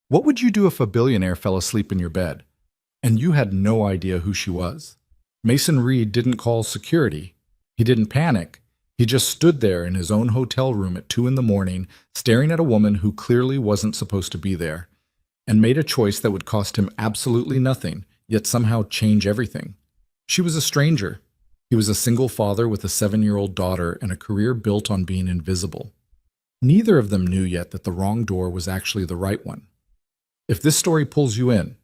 What would you do if a billionaire fell asleep in your bed and you had no idea who she was? Mason Reed didn't call security. He didn't panic. He just stood there in his own hotel room at 2 in the morning, staring at a woman who clearly wasn't supposed to be there, and made a choice that would cost him absolutely nothing, yet somehow change everything. She was a stranger. He was a single father with a 7-year-old daughter and a career built on being invisible. Neither of them knew yet that the wrong door was actually the right one. If this story pulls you in,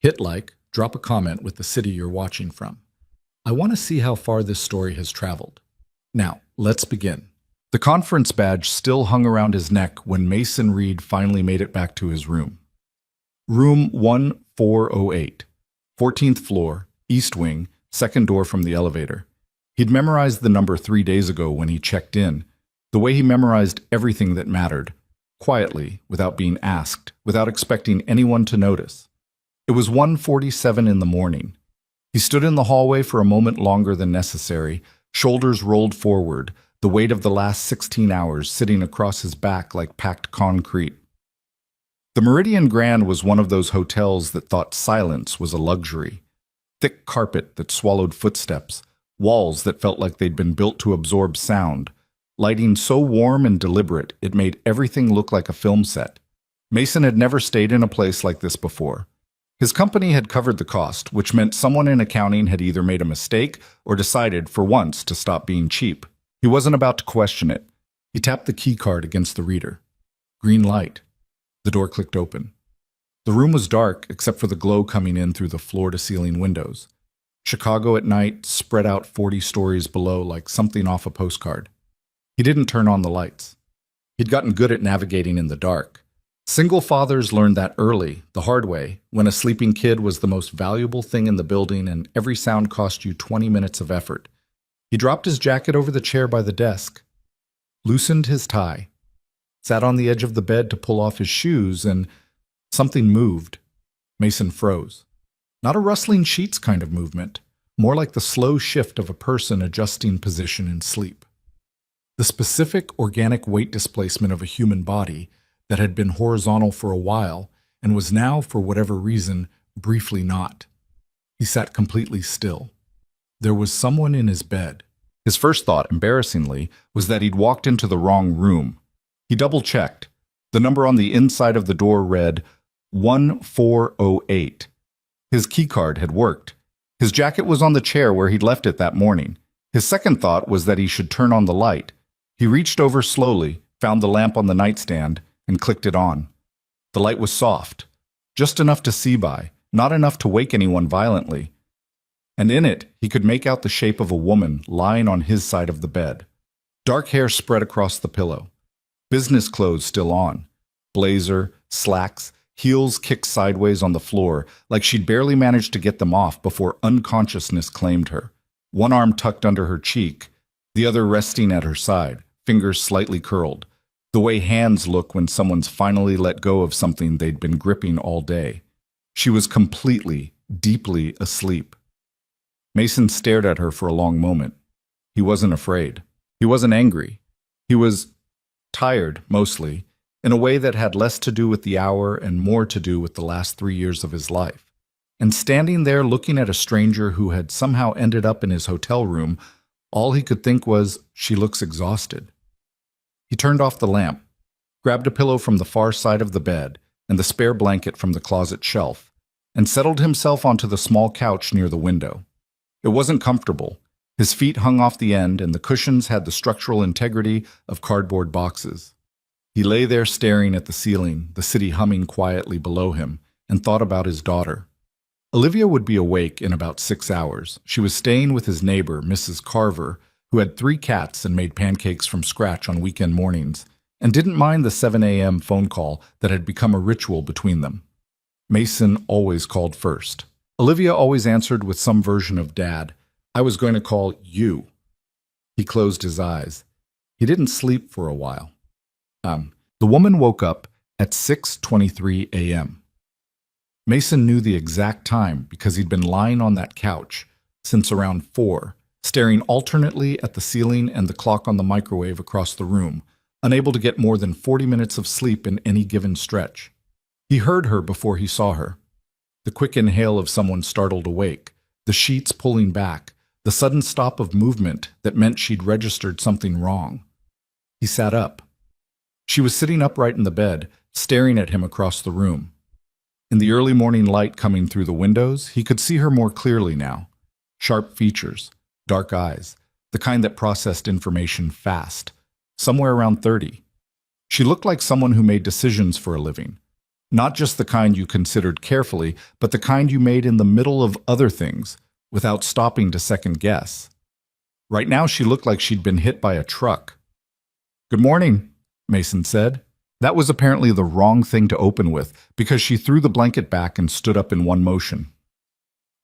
hit like, drop a comment with the city you're watching from. I want to see how far this story has traveled. Now, let's begin. The conference badge still hung around his neck when Mason Reed finally made it back to his room. Room 1408, 14th floor, East Wing, second door from the elevator. He'd memorized the number 3 days ago when he checked in, the way he memorized everything that mattered, quietly, without being asked, without expecting anyone to notice. It was 1:47 in the morning. He stood in the hallway for a moment longer than necessary, shoulders rolled forward, the weight of the last 16 hours sitting across his back like packed concrete. The Meridian Grand was one of those hotels that thought silence was a luxury. Thick carpet that swallowed footsteps, walls that felt like they'd been built to absorb sound, lighting so warm and deliberate it made everything look like a film set. Mason had never stayed in a place like this before. His company had covered the cost, which meant someone in accounting had either made a mistake or decided for once to stop being cheap. He wasn't about to question it. He tapped the key card against the reader. Green light. The door clicked open. The room was dark except for the glow coming in through the floor-to-ceiling windows. Chicago at night spread out 40 stories below like something off a postcard. He didn't turn on the lights. He'd gotten good at navigating in the dark. Single fathers learned that early, the hard way, when a sleeping kid was the most valuable thing in the building and every sound cost you 20 minutes of effort. He dropped his jacket over the chair by the desk, loosened his tie, sat on the edge of the bed to pull off his shoes, and something moved. Mason froze. Not a rustling sheets kind of movement, more like the slow shift of a person adjusting position in sleep. The specific organic weight displacement of a human body that had been horizontal for a while and was now, for whatever reason, briefly not. He sat completely still. There was someone in his bed. His first thought, embarrassingly, was that he'd walked into the wrong room. He double-checked. The number on the inside of the door read 1408. His keycard had worked. His jacket was on the chair where he'd left it that morning. His second thought was that he should turn on the light. He reached over slowly, found the lamp on the nightstand, and clicked it on. The light was soft, just enough to see by, not enough to wake anyone violently. And in it, he could make out the shape of a woman lying on his side of the bed. Dark hair spread across the pillow. Business clothes still on. Blazer, slacks, heels kicked sideways on the floor, like she'd barely managed to get them off before unconsciousness claimed her. One arm tucked under her cheek, the other resting at her side, fingers slightly curled. The way hands look when someone's finally let go of something they'd been gripping all day. She was completely, deeply asleep. Mason stared at her for a long moment. He wasn't afraid. He wasn't angry. He was tired, mostly, in a way that had less to do with the hour and more to do with the last 3 years of his life. And standing there looking at a stranger who had somehow ended up in his hotel room, all he could think was, she looks exhausted. He turned off the lamp, grabbed a pillow from the far side of the bed and the spare blanket from the closet shelf, and settled himself onto the small couch near the window. It wasn't comfortable. His feet hung off the end and the cushions had the structural integrity of cardboard boxes. He lay there staring at the ceiling, the city humming quietly below him, and thought about his daughter. Olivia would be awake in about 6 hours. She was staying with his neighbor, Mrs. Carver, who had 3 cats and made pancakes from scratch on weekend mornings, and didn't mind the 7 a.m. phone call that had become a ritual between them. Mason always called first. Olivia always answered with some version of Dad. I was going to call you. He closed his eyes. He didn't sleep for a while. The woman woke up at 6:23 a.m. Mason knew the exact time because he'd been lying on that couch since around 4, staring alternately at the ceiling and the clock on the microwave across the room, unable to get more than 40 minutes of sleep in any given stretch. He heard her before he saw her. The quick inhale of someone startled awake, the sheets pulling back, the sudden stop of movement that meant she'd registered something wrong. He sat up. She was sitting upright in the bed, staring at him across the room. In the early morning light coming through the windows, he could see her more clearly now. Sharp features, dark eyes, the kind that processed information fast. Somewhere around 30. She looked like someone who made decisions for a living. Not just the kind you considered carefully, but the kind you made in the middle of other things, without stopping to second guess. Right now she looked like she'd been hit by a truck. "Good morning," Mason said. That was apparently the wrong thing to open with, because she threw the blanket back and stood up in one motion.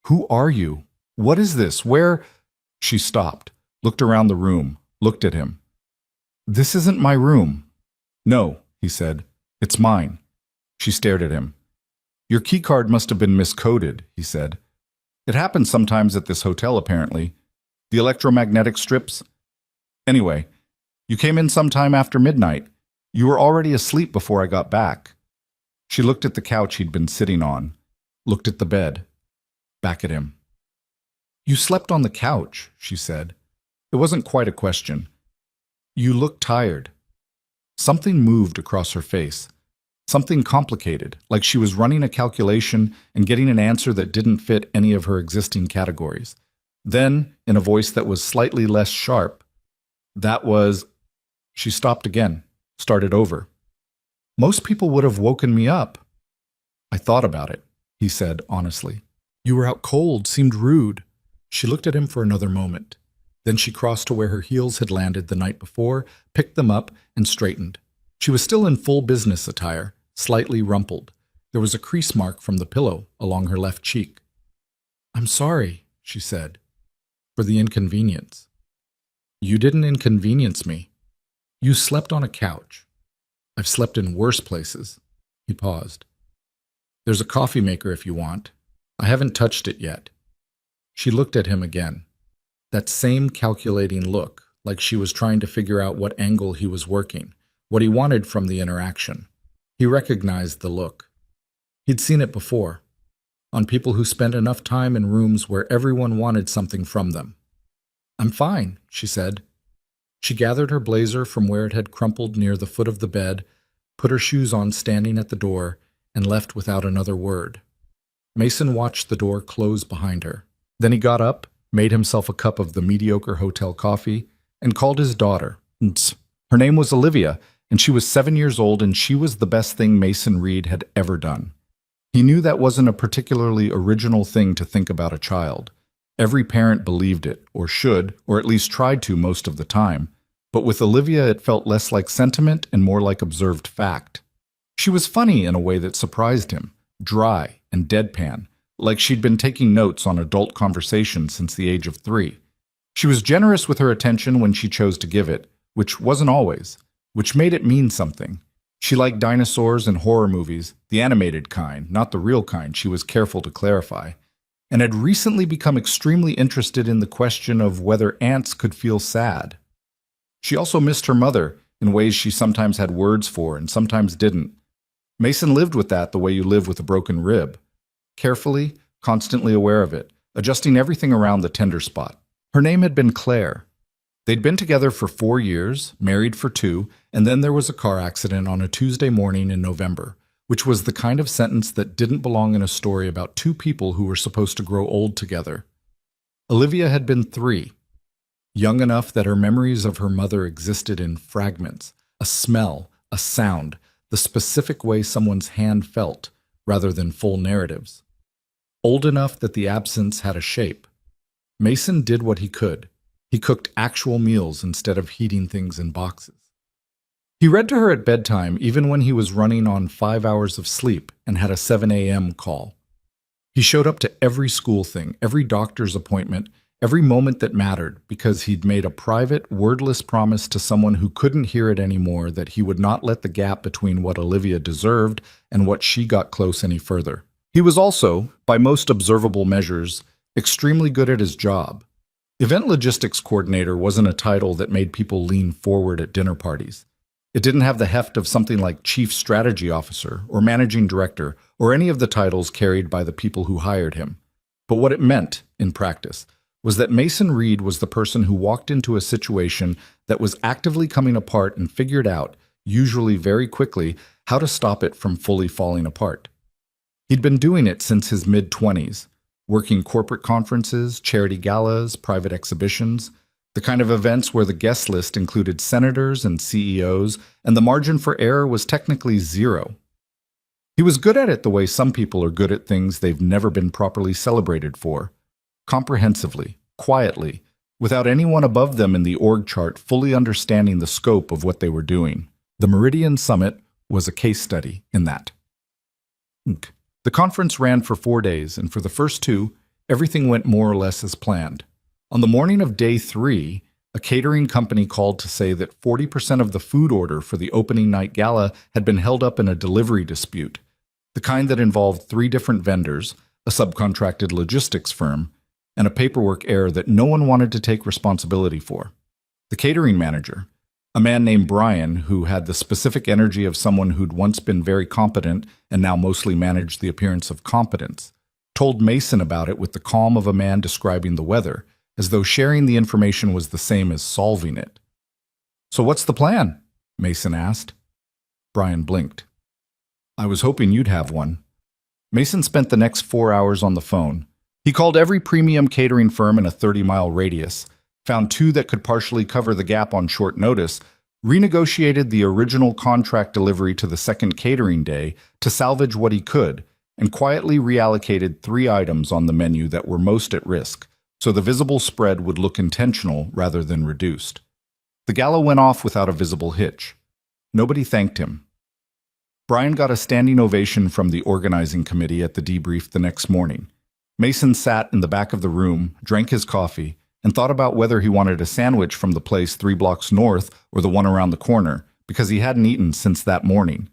"Who are you? What is this? Where—" She stopped, looked around the room, looked at him. "This isn't my room." "No," he said. "It's mine." She stared at him. "Your keycard must have been miscoded," he said. "It happens sometimes at this hotel, apparently. The electromagnetic strips. Anyway, you came in sometime after midnight. You were already asleep before I got back." She looked at the couch he'd been sitting on, looked at the bed, back at him. "You slept on the couch," she said. It wasn't quite a question. "You look tired." Something moved across her face. Something complicated, like she was running a calculation and getting an answer that didn't fit any of her existing categories. Then, in a voice that was slightly less sharp, "That was—" She stopped again, started over. "Most people would have woken me up." "I thought about it," he said honestly. "You were out cold, seemed rude." She looked at him for another moment. Then she crossed to where her heels had landed the night before, picked them up, and straightened. She was still in full business attire, slightly rumpled. There was a crease mark from the pillow along her left cheek. "I'm sorry," she said, "for the inconvenience." "You didn't inconvenience me. You slept on a couch. I've slept in worse places." He paused. "There's a coffee maker if you want. I haven't touched it yet." She looked at him again. That same calculating look, like she was trying to figure out what angle he was working, what he wanted from the interaction. He recognized the look. He'd seen it before, on people who spent enough time in rooms where everyone wanted something from them. "I'm fine," she said. She gathered her blazer from where it had crumpled near the foot of the bed, put her shoes on standing at the door, and left without another word. Mason watched the door close behind her. Then he got up, made himself a cup of the mediocre hotel coffee, and called his daughter. Her name was Olivia, and she was 7 years old, and she was the best thing Mason Reed had ever done. He knew that wasn't a particularly original thing to think about a child. Every parent believed it, or should, or at least tried to most of the time. But with Olivia, it felt less like sentiment and more like observed fact. She was funny in a way that surprised him, dry and deadpan, like she'd been taking notes on adult conversation since the age of 3. She was generous with her attention when she chose to give it, which wasn't always, which made it mean something. She liked dinosaurs and horror movies, the animated kind, not the real kind, she was careful to clarify, and had recently become extremely interested in the question of whether ants could feel sad. She also missed her mother in ways she sometimes had words for and sometimes didn't. Mason lived with that the way you live with a broken rib. Carefully, constantly aware of it, adjusting everything around the tender spot. Her name had been Claire. They'd been together for 4 years, married for 2, and then there was a car accident on a Tuesday morning in November, which was the kind of sentence that didn't belong in a story about 2 people who were supposed to grow old together. Olivia had been 3, young enough that her memories of her mother existed in fragments, a smell, a sound, the specific way someone's hand felt, rather than full narratives. Old enough that the absence had a shape. Mason did what he could. He cooked actual meals instead of heating things in boxes. He read to her at bedtime even when he was running on 5 hours of sleep and had a 7 a.m. call. He showed up to every school thing, every doctor's appointment, every moment that mattered because he'd made a private, wordless promise to someone who couldn't hear it anymore that he would not let the gap between what Olivia deserved and what she got close any further. He was also, by most observable measures, extremely good at his job. Event logistics coordinator wasn't a title that made people lean forward at dinner parties. It didn't have the heft of something like Chief Strategy Officer or Managing Director or any of the titles carried by the people who hired him. But what it meant, in practice, was that Mason Reed was the person who walked into a situation that was actively coming apart and figured out, usually very quickly, how to stop it from fully falling apart. He'd been doing it since his mid-20s, working corporate conferences, charity galas, private exhibitions, the kind of events where the guest list included senators and CEOs, and the margin for error was technically zero. He was good at it the way some people are good at things they've never been properly celebrated for, comprehensively, quietly, without anyone above them in the org chart fully understanding the scope of what they were doing. The Meridian Summit was a case study in that. The conference ran for 4 days, and for the first 2, everything went more or less as planned. On the morning of day 3, a catering company called to say that 40% of the food order for the opening night gala had been held up in a delivery dispute, the kind that involved 3 different vendors, a subcontracted logistics firm, and a paperwork error that no one wanted to take responsibility for. The catering manager, a man named Brian who had the specific energy of someone who'd once been very competent and now mostly managed the appearance of competence, told Mason about it with the calm of a man describing the weather, as though sharing the information was the same as solving it. "So what's the plan?" Mason asked. Brian blinked. "I was hoping you'd have one." Mason spent the next 4 hours on the phone. He called every premium catering firm in a 30-mile radius, found 2 that could partially cover the gap on short notice, renegotiated the original contract delivery to the second catering day to salvage what he could, and quietly reallocated 3 items on the menu that were most at risk, so the visible spread would look intentional rather than reduced. The gala went off without a visible hitch. Nobody thanked him. Brian got a standing ovation from the organizing committee at the debrief the next morning. Mason sat in the back of the room, drank his coffee, and thought about whether he wanted a sandwich from the place 3 blocks north or the one around the corner, because he hadn't eaten since that morning.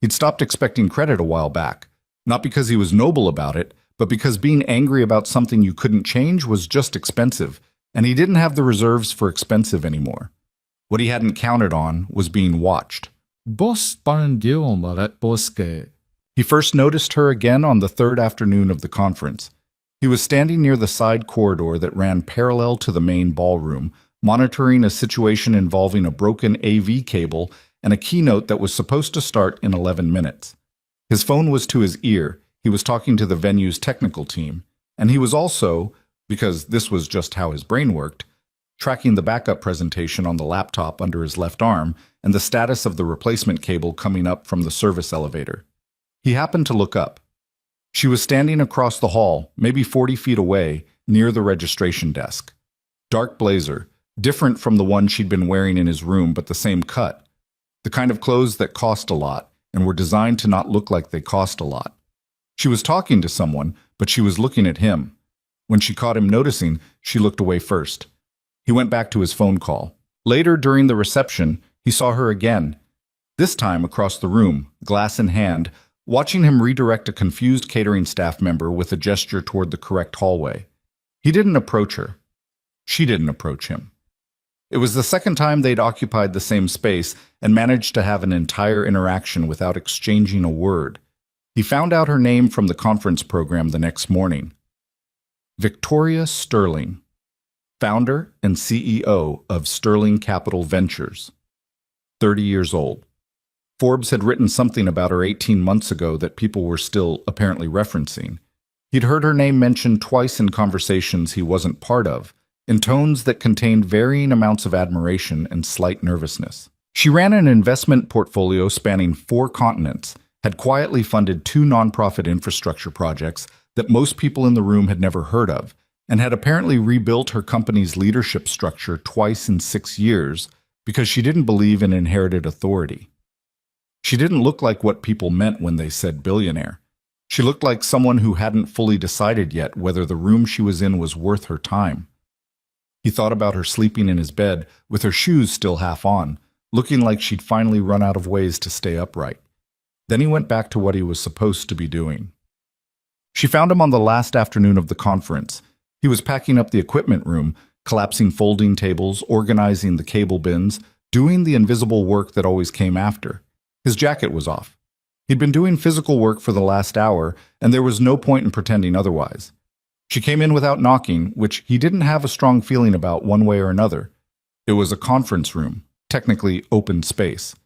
He'd stopped expecting credit a while back, not because he was noble about it, but because being angry about something you couldn't change was just expensive, and he didn't have the reserves for expensive anymore. What he hadn't counted on was being watched. He first noticed her again on the 3rd afternoon of the conference. He was standing near the side corridor that ran parallel to the main ballroom, monitoring a situation involving a broken AV cable and a keynote that was supposed to start in 11 minutes. His phone was to his ear. He was talking to the venue's technical team, and he was also, because this was just how his brain worked, tracking the backup presentation on the laptop under his left arm and the status of the replacement cable coming up from the service elevator. He happened to look up. She was standing across the hall, maybe 40 feet away, near the registration desk. Dark blazer, different from the one she'd been wearing in his room, but the same cut. The kind of clothes that cost a lot and were designed to not look like they cost a lot. She was talking to someone, but she was looking at him. When she caught him noticing, she looked away first. He went back to his phone call. Later, during the reception, he saw her again, this time across the room, glass in hand, watching him redirect a confused catering staff member with a gesture toward the correct hallway. He didn't approach her. She didn't approach him. It was the second time they'd occupied the same space and managed to have an entire interaction without exchanging a word. He found out her name from the conference program the next morning. Victoria Sterling, founder and CEO of Sterling Capital Ventures. 30 years old. Forbes had written something about her 18 months ago that people were still apparently referencing. He'd heard her name mentioned twice in conversations he wasn't part of, in tones that contained varying amounts of admiration and slight nervousness. She ran an investment portfolio spanning 4 continents, had quietly funded 2 nonprofit infrastructure projects that most people in the room had never heard of, and had apparently rebuilt her company's leadership structure twice in 6 years because she didn't believe in inherited authority. She didn't look like what people meant when they said billionaire. She looked like someone who hadn't fully decided yet whether the room she was in was worth her time. He thought about her sleeping in his bed with her shoes still half on, looking like she'd finally run out of ways to stay upright. Then he went back to what he was supposed to be doing. She found him on the last afternoon of the conference. He was packing up the equipment room, collapsing folding tables, organizing the cable bins, doing the invisible work that always came after. His jacket was off. He'd been doing physical work for the last hour, and there was no point in pretending otherwise. She came in without knocking, which he didn't have a strong feeling about one way or another. It was a conference room, technically open space.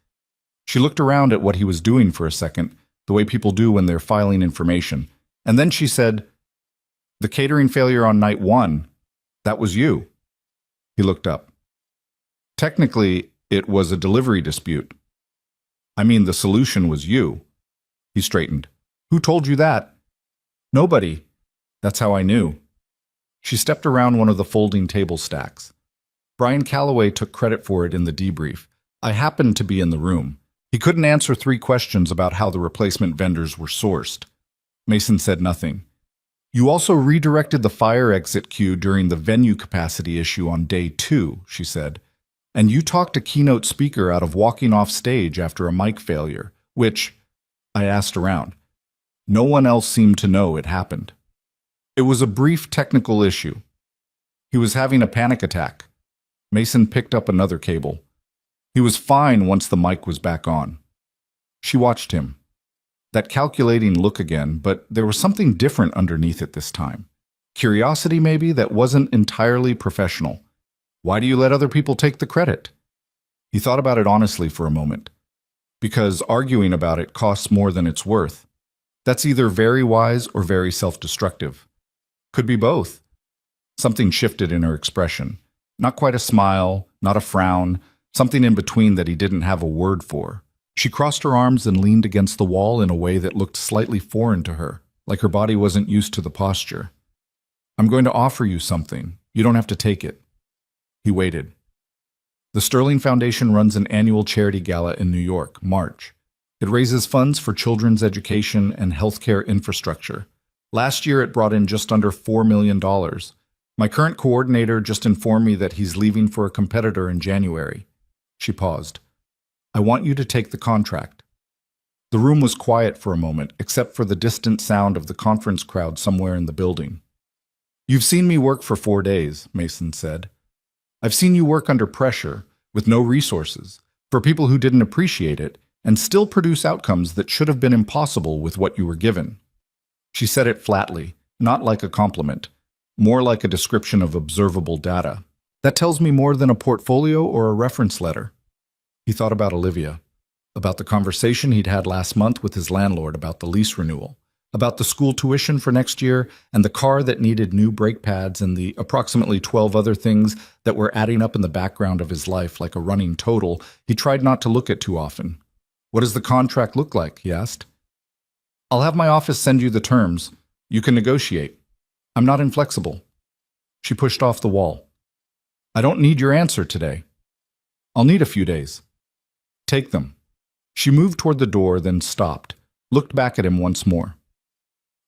She looked around at what he was doing for a second, the way people do when they're filing information, and then she said, "The catering failure on night 1, that was you." He looked up. "Technically, it was a delivery dispute. I mean, the solution was you." He straightened. "Who told you that?" "Nobody. That's how I knew." She stepped around one of the folding table stacks. Brian Calloway took credit for it in the debrief. I happened to be in the room. He couldn't answer 3 questions about how the replacement vendors were sourced. Mason said nothing. "You also redirected the fire exit queue during the venue capacity issue on day 2, she said. "And you talked a keynote speaker out of walking off stage after a mic failure, which," I asked around. "No one else seemed to know it happened." "It was a brief technical issue. He was having a panic attack." Mason picked up another cable. "He was fine once the mic was back on." She watched him. That calculating look again, but there was something different underneath it this time. Curiosity, maybe, that wasn't entirely professional. "Why do you let other people take the credit?" He thought about it honestly for a moment. "Because arguing about it costs more than it's worth. That's either very wise or very self-destructive. Could be both." Something shifted in her expression. Not quite a smile, not a frown, something in between that he didn't have a word for. She crossed her arms and leaned against the wall in a way that looked slightly foreign to her, like her body wasn't used to the posture. "I'm going to offer you something. You don't have to take it." He waited. The Sterling Foundation runs an annual charity gala in New York, March. It raises funds for children's education and healthcare infrastructure. Last year, it brought in just under $4 million. My current coordinator just informed me that he's leaving for a competitor in January. She paused. "I want you to take the contract." The room was quiet for a moment, except for the distant sound of the conference crowd somewhere in the building. "You've seen me work for 4 days," Mason said. "I've seen you work under pressure, with no resources, for people who didn't appreciate it, and still produce outcomes that should have been impossible with what you were given." She said it flatly, not like a compliment, more like a description of observable data. "That tells me more than a portfolio or a reference letter." He thought about Olivia, about the conversation he'd had last month with his landlord about the lease renewal, about the school tuition for next year, and the car that needed new brake pads, and the approximately 12 other things that were adding up in the background of his life like a running total he tried not to look at too often. "What does the contract look like?" he asked. "I'll have my office send you the terms. You can negotiate. I'm not inflexible." She pushed off the wall. "I don't need your answer today. I'll need a few days." "Take them." She moved toward the door, then stopped, looked back at him once more.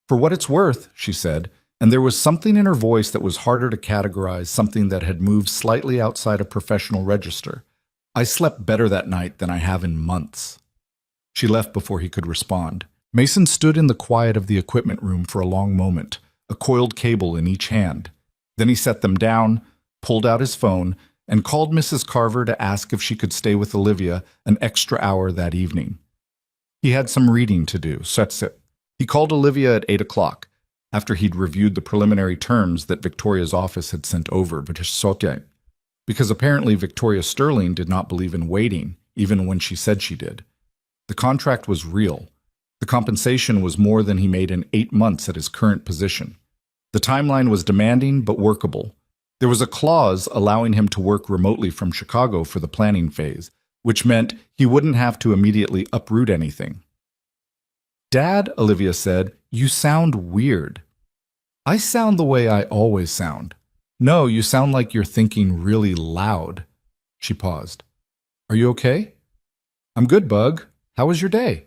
"For what it's worth," she said, and there was something in her voice that was harder to categorize, something that had moved slightly outside a professional register. "I slept better that night than I have in months." She left before he could respond. Mason stood in the quiet of the equipment room for a long moment, a coiled cable in each hand. Then he set them down, pulled out his phone, and called Mrs. Carver to ask if she could stay with Olivia an extra hour that evening. He had some reading to do, so that's it. He called Olivia at 8 o'clock, after he'd reviewed the preliminary terms that Victoria's office had sent over, because apparently Victoria Sterling did not believe in waiting, even when she said she did. The contract was real. The compensation was more than he made in 8 months at his current position. The timeline was demanding but workable. There was a clause allowing him to work remotely from Chicago for the planning phase, which meant he wouldn't have to immediately uproot anything. "Dad," Olivia said, "you sound weird." "I sound the way I always sound." "No, you sound like you're thinking really loud." She paused. "Are you okay?" "I'm good, Bug. How was your day?"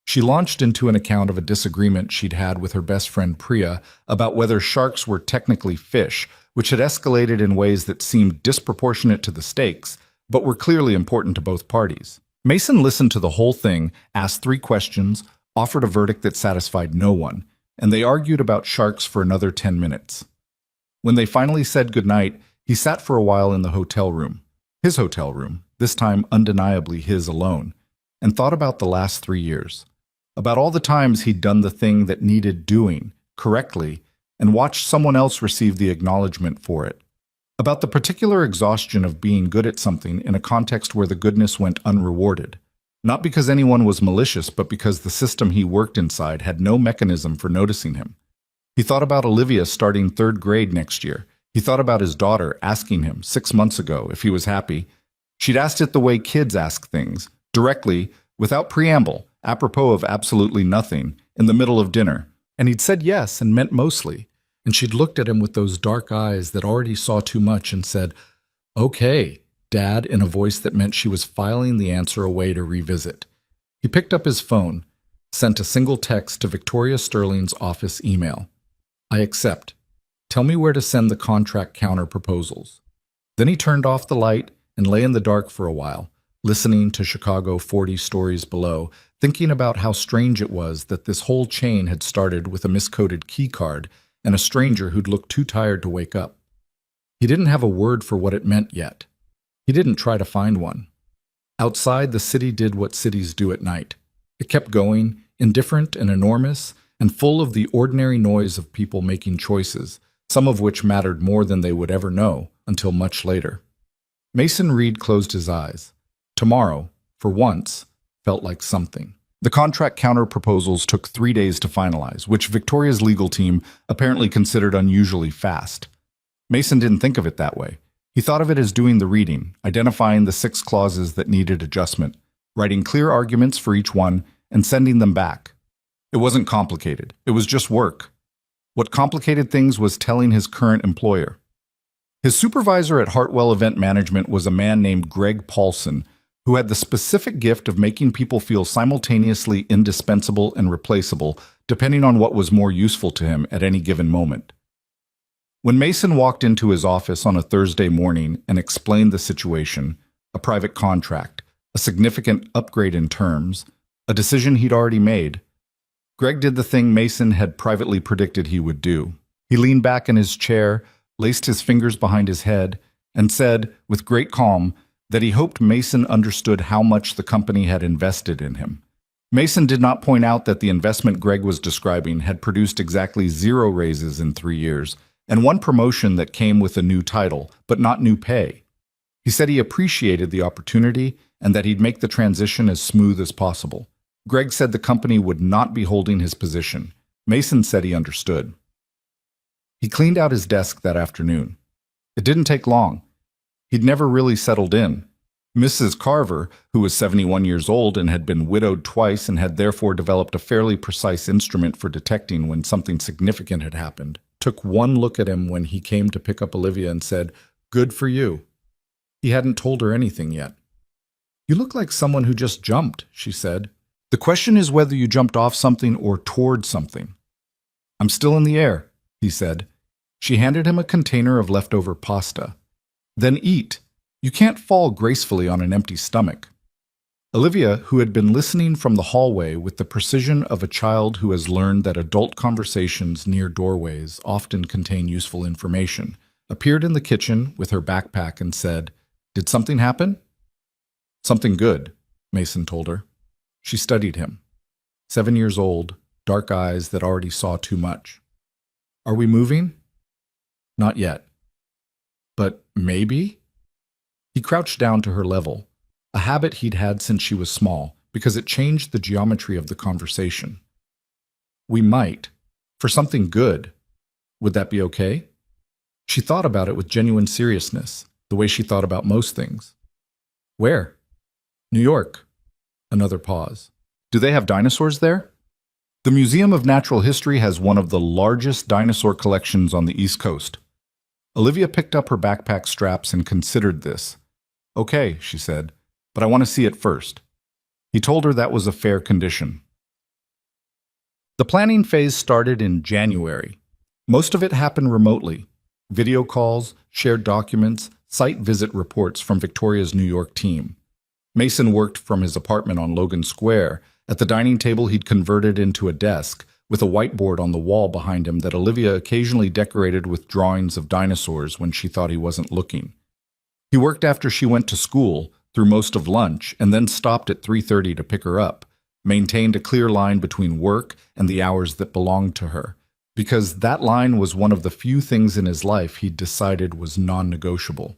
She launched into an account of a disagreement she'd had with her best friend Priya about whether sharks were technically fish, which had escalated in ways that seemed disproportionate to the stakes, but were clearly important to both parties. Mason listened to the whole thing, asked 3 questions, offered a verdict that satisfied no one, and they argued about sharks for another 10 minutes. When they finally said goodnight, he sat for a while in the hotel room, his hotel room, this time undeniably his alone, and thought about the last 3 years. About all the times he'd done the thing that needed doing, correctly, and watched someone else receive the acknowledgement for it. About the particular exhaustion of being good at something in a context where the goodness went unrewarded. Not because anyone was malicious, but because the system he worked inside had no mechanism for noticing him. He thought about Olivia starting 3rd grade next year. He thought about his daughter asking him 6 months ago if he was happy. She'd asked it the way kids ask things, directly, without preamble, apropos of absolutely nothing, in the middle of dinner. And he'd said yes and meant mostly. And she'd looked at him with those dark eyes that already saw too much and said, "Okay, Dad," in a voice that meant she was filing the answer away to revisit. He picked up his phone, sent a single text to Victoria Sterling's office email. "I accept. Tell me where to send the contract counter proposals." Then he turned off the light and lay in the dark for a while, listening to Chicago 40 stories below, thinking about how strange it was that this whole chain had started with a miscoded key card and a stranger who'd looked too tired to wake up. He didn't have a word for what it meant yet. He didn't try to find one. Outside, the city did what cities do at night. It kept going, indifferent and enormous, and full of the ordinary noise of people making choices, some of which mattered more than they would ever know until much later. Mason Reed closed his eyes. Tomorrow, for once, felt like something. The contract counter proposals took 3 days to finalize, which Victoria's legal team apparently considered unusually fast. Mason didn't think of it that way. He thought of it as doing the reading, identifying the 6 clauses that needed adjustment, writing clear arguments for each one, and sending them back. It wasn't complicated. It was just work. What complicated things was telling his current employer. His supervisor at Hartwell Event Management was a man named Greg Paulson, who had the specific gift of making people feel simultaneously indispensable and replaceable, depending on what was more useful to him at any given moment. When Mason walked into his office on a Thursday morning and explained the situation, a private contract, a significant upgrade in terms, a decision he'd already made, Greg did the thing Mason had privately predicted he would do. He leaned back in his chair, laced his fingers behind his head, and said, with great calm, that he hoped Mason understood how much the company had invested in him. Mason did not point out that the investment Greg was describing had produced exactly 0 raises in 3 years, and 1 promotion that came with a new title, but not new pay. He said he appreciated the opportunity and that he'd make the transition as smooth as possible. Greg said the company would not be holding his position. Mason said he understood. He cleaned out his desk that afternoon. It didn't take long. He'd never really settled in. Mrs. Carver, who was 71 years old and had been widowed twice and had therefore developed a fairly precise instrument for detecting when something significant had happened, took one look at him when he came to pick up Olivia and said, "Good for you." He hadn't told her anything yet. "You look like someone who just jumped," she said. "The question is whether you jumped off something or toward something." "I'm still in the air," he said. She handed him a container of leftover pasta. "Then eat. You can't fall gracefully on an empty stomach." Olivia, who had been listening from the hallway with the precision of a child who has learned that adult conversations near doorways often contain useful information, appeared in the kitchen with her backpack and said, "Did something happen?" "Something good," Mason told her. She studied him. 7 years old, dark eyes that already saw too much. "Are we moving?" "Not yet." "But maybe?" He crouched down to her level, a habit he'd had since she was small, because it changed the geometry of the conversation. "We might. For something good. Would that be okay?" She thought about it with genuine seriousness, the way she thought about most things. "Where?" "New York." Another pause. "Do they have dinosaurs there?" "The Museum of Natural History has one of the largest dinosaur collections on the East Coast." Olivia picked up her backpack straps and considered this. "Okay," she said, "but I want to see it first." He told her that was a fair condition. The planning phase started in January. Most of it happened remotely. Video calls, shared documents, site visit reports from Victoria's New York team. Mason worked from his apartment on Logan Square. At the dining table he'd converted into a desk, with a whiteboard on the wall behind him that Olivia occasionally decorated with drawings of dinosaurs when she thought he wasn't looking. He worked after she went to school, through most of lunch, and then stopped at 3:30 to pick her up, maintained a clear line between work and the hours that belonged to her, because that line was one of the few things in his life he'd decided was non-negotiable.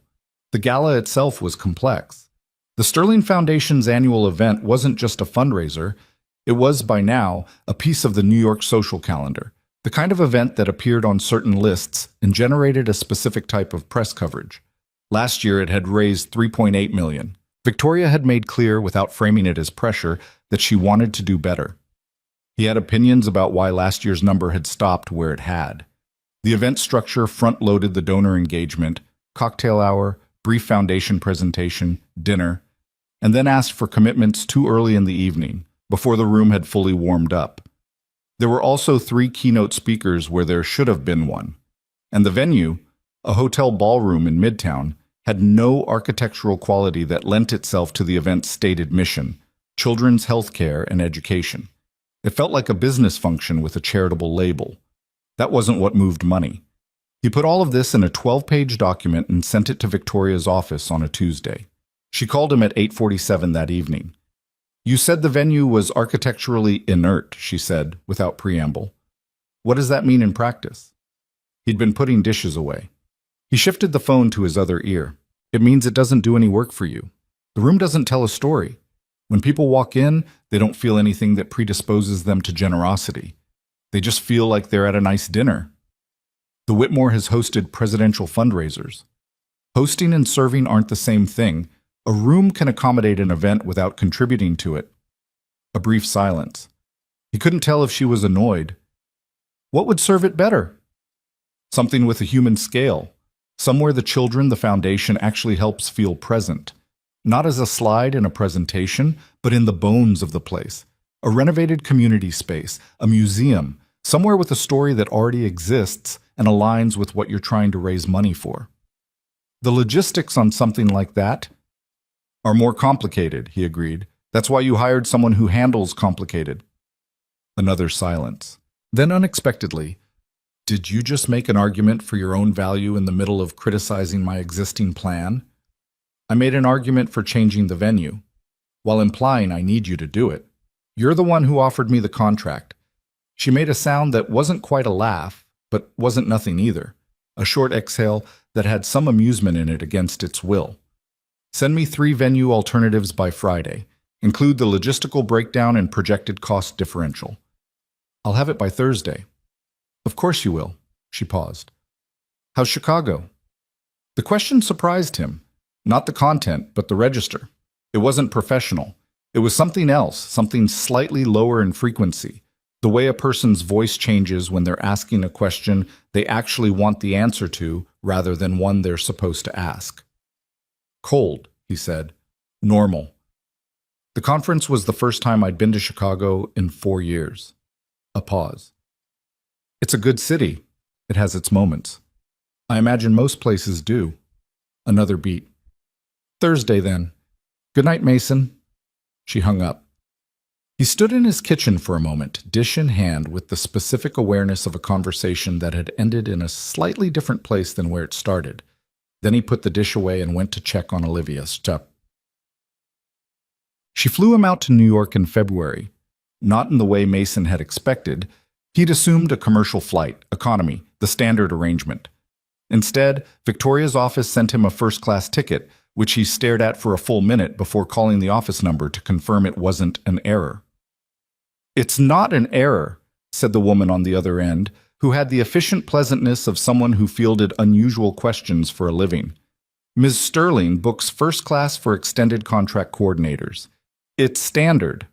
The gala itself was complex. The Sterling Foundation's annual event wasn't just a fundraiser, it was, by now, a piece of the New York social calendar, the kind of event that appeared on certain lists and generated a specific type of press coverage. Last year it had raised $3.8 million. Victoria had made clear, without framing it as pressure, that she wanted to do better. He had opinions about why last year's number had stopped where it had. The event structure front-loaded the donor engagement, cocktail hour, brief foundation presentation, dinner, and then asked for commitments too early in the evening, before the room had fully warmed up. There were also 3 keynote speakers where there should have been one. And the venue, a hotel ballroom in Midtown, had no architectural quality that lent itself to the event's stated mission: children's health care and education. It felt like a business function with a charitable label. That wasn't what moved money. He put all of this in a 12-page document and sent it to Victoria's office on a Tuesday. She called him at 8:47 that evening. "You said the venue was architecturally inert," she said, without preamble. "What does that mean in practice?" He'd been putting dishes away. He shifted the phone to his other ear. "It means it doesn't do any work for you. The room doesn't tell a story. When people walk in, they don't feel anything that predisposes them to generosity. They just feel like they're at a nice dinner." The Whitmore has hosted presidential fundraisers. Hosting and serving aren't the same thing. A room can accommodate an event without contributing to it. A brief silence. He couldn't tell if she was annoyed. What would serve it better? Something with a human scale. Somewhere the children, the foundation, actually helps feel present. Not as a slide in a presentation, but in the bones of the place. A renovated community space, a museum, somewhere with a story that already exists and aligns with what you're trying to raise money for. The logistics on something like that are more complicated, he agreed. That's why you hired someone who handles complicated. Another silence. Then unexpectedly, "Did you just make an argument for your own value in the middle of criticizing my existing plan?" "I made an argument for changing the venue, while implying I need you to do it. You're the one who offered me the contract." She made a sound that wasn't quite a laugh, but wasn't nothing either. A short exhale that had some amusement in it against its will. "Send me 3 venue alternatives by Friday. Include the logistical breakdown and projected cost differential." "I'll have it by Thursday." "Of course you will." She paused. "How's Chicago?" The question surprised him. Not the content, but the register. It wasn't professional. It was something else, something slightly lower in frequency. The way a person's voice changes when they're asking a question they actually want the answer to, rather than one they're supposed to ask. "Cold," he said. "Normal." The conference was the first time I'd been to Chicago in 4 years. A pause. "It's a good city. It has its moments. I imagine most places do." Another beat. "Thursday, then. Good night, Mason." She hung up. He stood in his kitchen for a moment, dish in hand, with the specific awareness of a conversation that had ended in a slightly different place than where it started. Then he put the dish away and went to check on Olivia. She flew him out to New York in February. Not in the way Mason had expected. He'd assumed a commercial flight, economy, the standard arrangement. Instead, Victoria's office sent him a first-class ticket, which he stared at for a full minute before calling the office number to confirm it wasn't an error. "It's not an error," said the woman on the other end, who had the efficient pleasantness of someone who fielded unusual questions for a living. "Ms. Sterling books first class for extended contract coordinators. It's standard."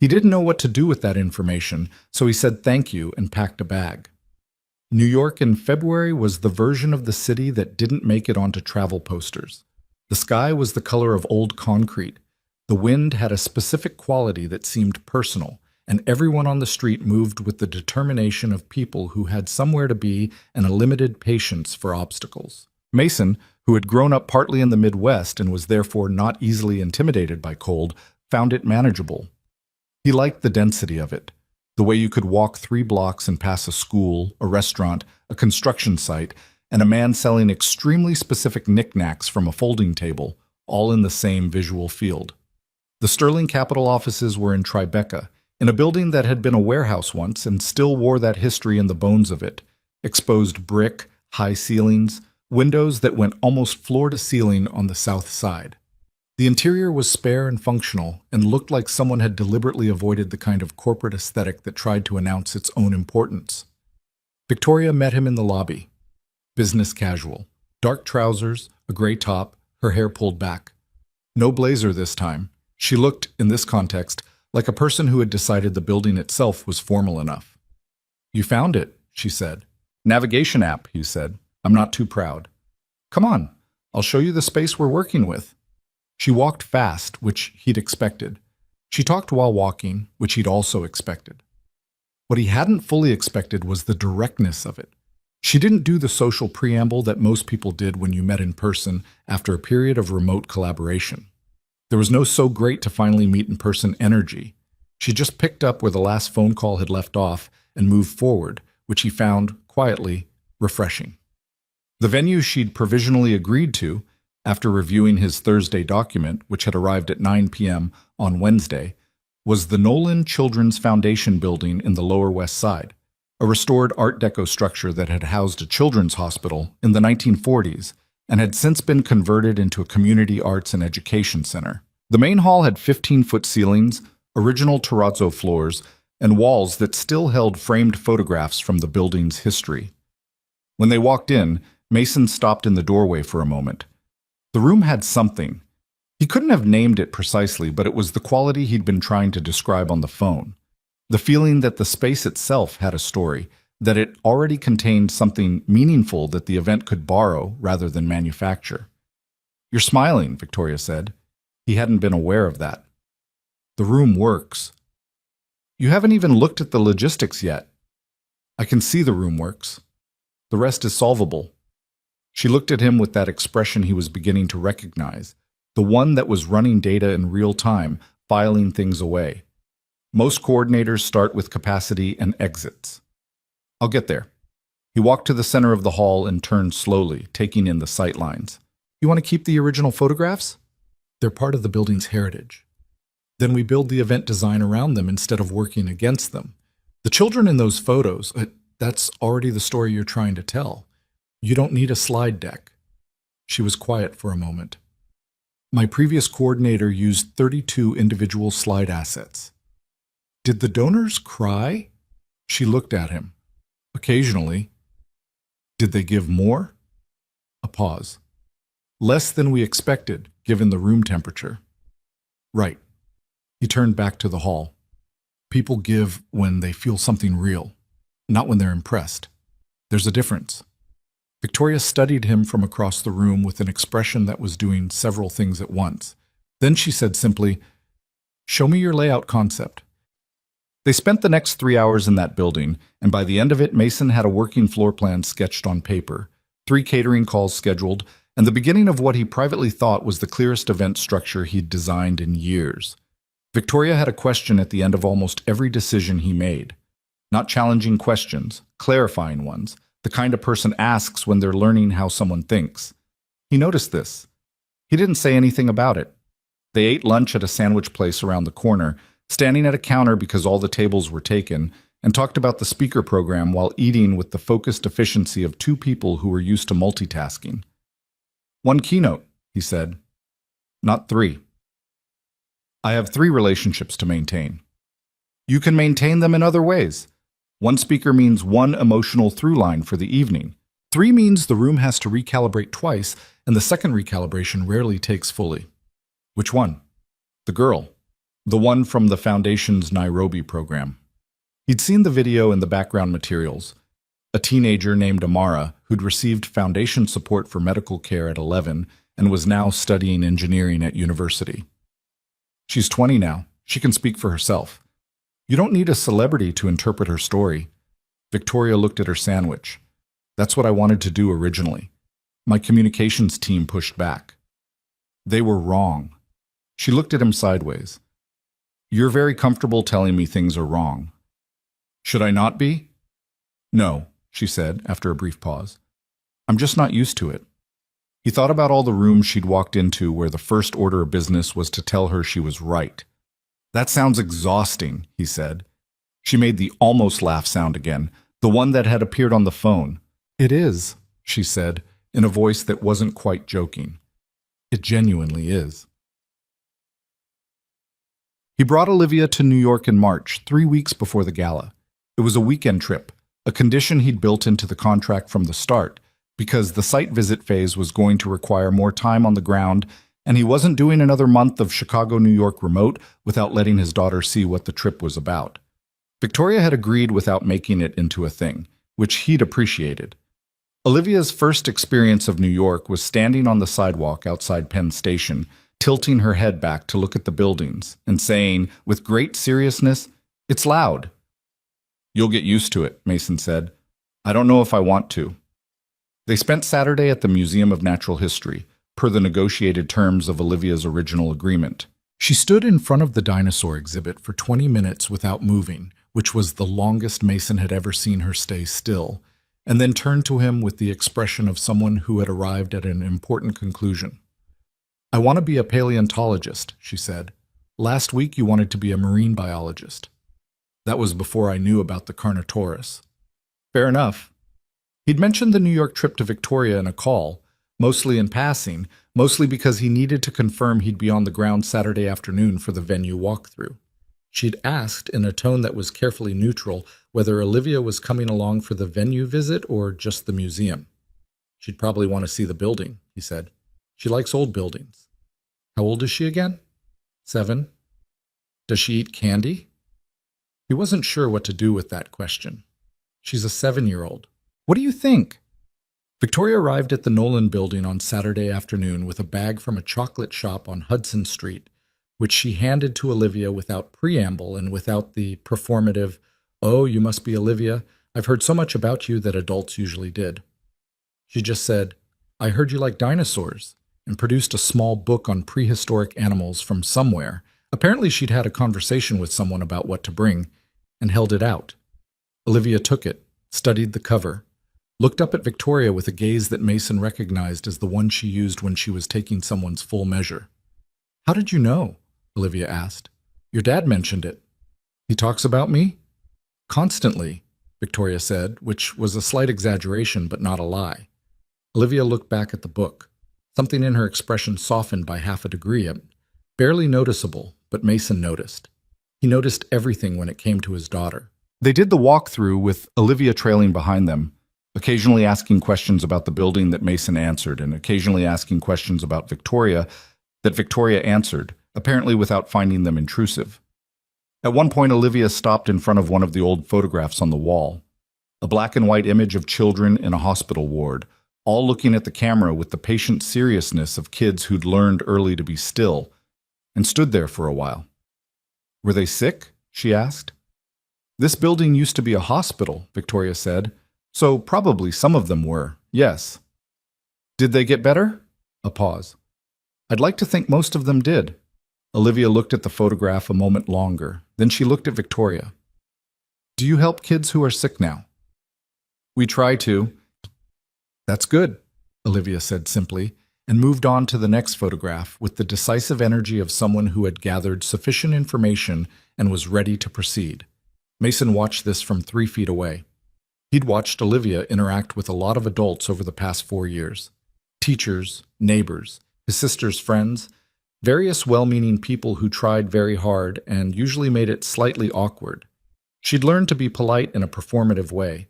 He didn't know what to do with that information, so he said thank you and packed a bag. New York in February was the version of the city that didn't make it onto travel posters. The sky was the color of old concrete. The wind had a specific quality that seemed personal, and everyone on the street moved with the determination of people who had somewhere to be and a limited patience for obstacles. Mason, who had grown up partly in the Midwest and was therefore not easily intimidated by cold, found it manageable. He liked the density of it, the way you could walk 3 blocks and pass a school, a restaurant, a construction site, and a man selling extremely specific knickknacks from a folding table, all in the same visual field. The Sterling Capital offices were in Tribeca, in a building that had been a warehouse once and still wore that history in the bones of it. Exposed brick, high ceilings, windows that went almost floor to ceiling on the south side. The interior was spare and functional and looked like someone had deliberately avoided the kind of corporate aesthetic that tried to announce its own importance. Victoria met him in the lobby. Business casual. Dark trousers, a gray top, her hair pulled back. No blazer this time. She looked, in this context, like a person who had decided the building itself was formal enough. "You found it," she said. "Navigation app," he said. "I'm not too proud." "Come on, I'll show you the space we're working with." She walked fast, which he'd expected. She talked while walking, which he'd also expected. What he hadn't fully expected was the directness of it. She didn't do the social preamble that most people did when you met in person after a period of remote collaboration. There was no "so great to finally meet in person" energy. She just picked up where the last phone call had left off and moved forward, which he found, quietly, refreshing. The venue she'd provisionally agreed to, after reviewing his Thursday document, which had arrived at 9 p.m. on Wednesday, was the Nolan Children's Foundation building in the Lower West Side, a restored Art Deco structure that had housed a children's hospital in the 1940s and had since been converted into a community arts and education center. The main hall had 15-foot ceilings, original terrazzo floors, and walls that still held framed photographs from the building's history. When they walked in, Mason stopped in the doorway for a moment. The room had something. He couldn't have named it precisely, but it was the quality he'd been trying to describe on the phone. The feeling that the space itself had a story, that it already contained something meaningful that the event could borrow rather than manufacture. "You're smiling," Victoria said. He hadn't been aware of that. "The room works." "You haven't even looked at the logistics yet." "I can see the room works. The rest is solvable." She looked at him with that expression he was beginning to recognize, the one that was running data in real time, filing things away. Most coordinators start with capacity and exits. "I'll get there." He walked to the center of the hall and turned slowly, taking in the sight lines. "You want to keep the original photographs? They're part of the building's heritage. Then we build the event design around them instead of working against them. The children in those photos, that's already the story you're trying to tell. You don't need a slide deck." She was quiet for a moment. "My previous coordinator used 32 individual slide assets." "Did the donors cry?" She looked at him. "Occasionally." "Did they give more?" A pause. "Less than we expected, given the room temperature." "Right." He turned back to the hall. "People give when they feel something real, not when they're impressed. There's a difference." Victoria studied him from across the room with an expression that was doing several things at once. Then she said simply, "Show me your layout concept." They spent the next 3 hours in that building, and by the end of it, Mason had a working floor plan sketched on paper, 3 catering calls scheduled, and the beginning of what he privately thought was the clearest event structure he'd designed in years. Victoria had a question at the end of almost every decision he made. Not challenging questions, clarifying ones, the kind a person asks when they're learning how someone thinks. He noticed this. He didn't say anything about it. They ate lunch at a sandwich place around the corner, standing at a counter because all the tables were taken, and talked about the speaker program while eating with the focused efficiency of 2 people who were used to multitasking. "1 keynote," he said. "Not 3. I have 3 relationships to maintain. You can maintain them in other ways. 1 speaker means 1 emotional through line for the evening. 3 means the room has to recalibrate twice, and the second recalibration rarely takes fully." "Which one?" "The girl. The one from the Foundation's Nairobi program." He'd seen the video and the background materials. A teenager named Amara who'd received Foundation support for medical care at 11 and was now studying engineering at university. "She's 20 now. She can speak for herself. You don't need a celebrity to interpret her story." Victoria looked at her sandwich. "That's what I wanted to do originally. My communications team pushed back. They were wrong." She looked at him sideways. "You're very comfortable telling me things are wrong. Should I not be?" "No," she said after a brief pause. "I'm just not used to it." He thought about all the rooms she'd walked into where the first order of business was to tell her she was right. That sounds exhausting, he said. She made the almost laugh sound again, the one that had appeared on the phone. It is, she said, in a voice that wasn't quite joking. It genuinely is. He brought Olivia to New York in March, 3 weeks before the gala. It was a weekend trip, a condition he'd built into the contract from the start, because the site visit phase was going to require more time on the ground, and he wasn't doing another month of Chicago-New York remote without letting his daughter see what the trip was about. Victoria had agreed without making it into a thing, which he'd appreciated. Olivia's first experience of New York was standing on the sidewalk outside Penn Station, tilting her head back to look at the buildings, and saying, with great seriousness, "It's loud." "You'll get used to it," Mason said. "I don't know if I want to." They spent Saturday at the Museum of Natural History, per the negotiated terms of Olivia's original agreement. She stood in front of the dinosaur exhibit for 20 minutes without moving, which was the longest Mason had ever seen her stay still, and then turned to him with the expression of someone who had arrived at an important conclusion. "I want to be a paleontologist," she said. "Last week you wanted to be a marine biologist." That was before I knew about the Carnotaurus. Fair enough. He'd mentioned the New York trip to Victoria in a call, mostly in passing, mostly because he needed to confirm he'd be on the ground Saturday afternoon for the venue walkthrough. She'd asked, in a tone that was carefully neutral, whether Olivia was coming along for the venue visit or just the museum. "She'd probably want to see the building," he said. "She likes old buildings." "How old is she again?" 7. "Does she eat candy?" He wasn't sure what to do with that question. "She's a 7-year-old. What do you think?" Victoria arrived at the Nolan building on Saturday afternoon with a bag from a chocolate shop on Hudson Street, which she handed to Olivia without preamble and without the performative, "Oh, you must be Olivia. I've heard so much about you," that adults usually did. She just said, "I heard you like dinosaurs," and produced a small book on prehistoric animals from somewhere. Apparently she'd had a conversation with someone about what to bring, and held it out. Olivia took it, studied the cover, looked up at Victoria with a gaze that Mason recognized as the one she used when she was taking someone's full measure. "How did you know?" Olivia asked. "Your dad mentioned it." "He talks about me?" "Constantly," Victoria said, which was a slight exaggeration but not a lie. Olivia looked back at the book. Something in her expression softened by half a degree, barely noticeable, but Mason noticed. He noticed everything when it came to his daughter. They did the walkthrough with Olivia trailing behind them, occasionally asking questions about the building that Mason answered, and occasionally asking questions about Victoria that Victoria answered, apparently without finding them intrusive. At one point, Olivia stopped in front of one of the old photographs on the wall, a black and white image of children in a hospital ward, all looking at the camera with the patient seriousness of kids who'd learned early to be still, and stood there for a while. "Were they sick?" she asked. "This building used to be a hospital," Victoria said, "so probably some of them were, yes." "Did they get better?" A pause. "I'd like to think most of them did." Olivia looked at the photograph a moment longer, then she looked at Victoria. "Do you help kids who are sick now?" "We try to." "That's good," Olivia said simply, and moved on to the next photograph with the decisive energy of someone who had gathered sufficient information and was ready to proceed. Mason watched this from 3 feet away. He'd watched Olivia interact with a lot of adults over the past 4 years. Teachers, neighbors, his sister's friends, various well-meaning people who tried very hard and usually made it slightly awkward. She'd learned to be polite in a performative way.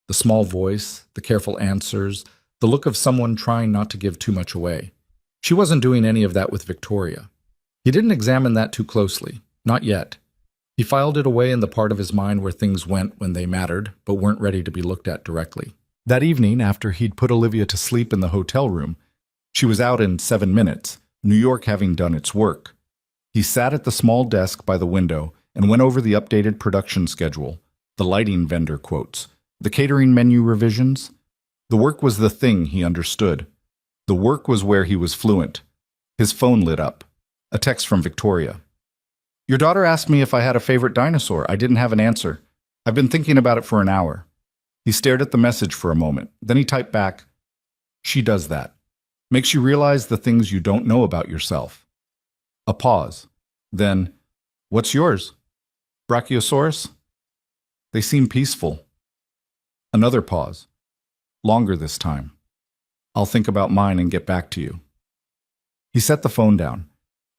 The small voice, the careful answers, the look of someone trying not to give too much away. She wasn't doing any of that with Victoria. He didn't examine that too closely, not yet. He filed it away in the part of his mind where things went when they mattered, but weren't ready to be looked at directly. That evening, after he'd put Olivia to sleep in the hotel room, she was out in 7 minutes, New York having done its work. He sat at the small desk by the window and went over the updated production schedule, the lighting vendor quotes, the catering menu revisions. The work was the thing he understood. The work was where he was fluent. His phone lit up. A text from Victoria. "Your daughter asked me if I had a favorite dinosaur. I didn't have an answer. I've been thinking about it for an hour." He stared at the message for a moment. Then he typed back, "She does that." Makes you realize the things you don't know about yourself. A pause. Then, what's yours? Brachiosaurus? They seem peaceful. Another pause. Longer this time. I'll think about mine and get back to you. He set the phone down.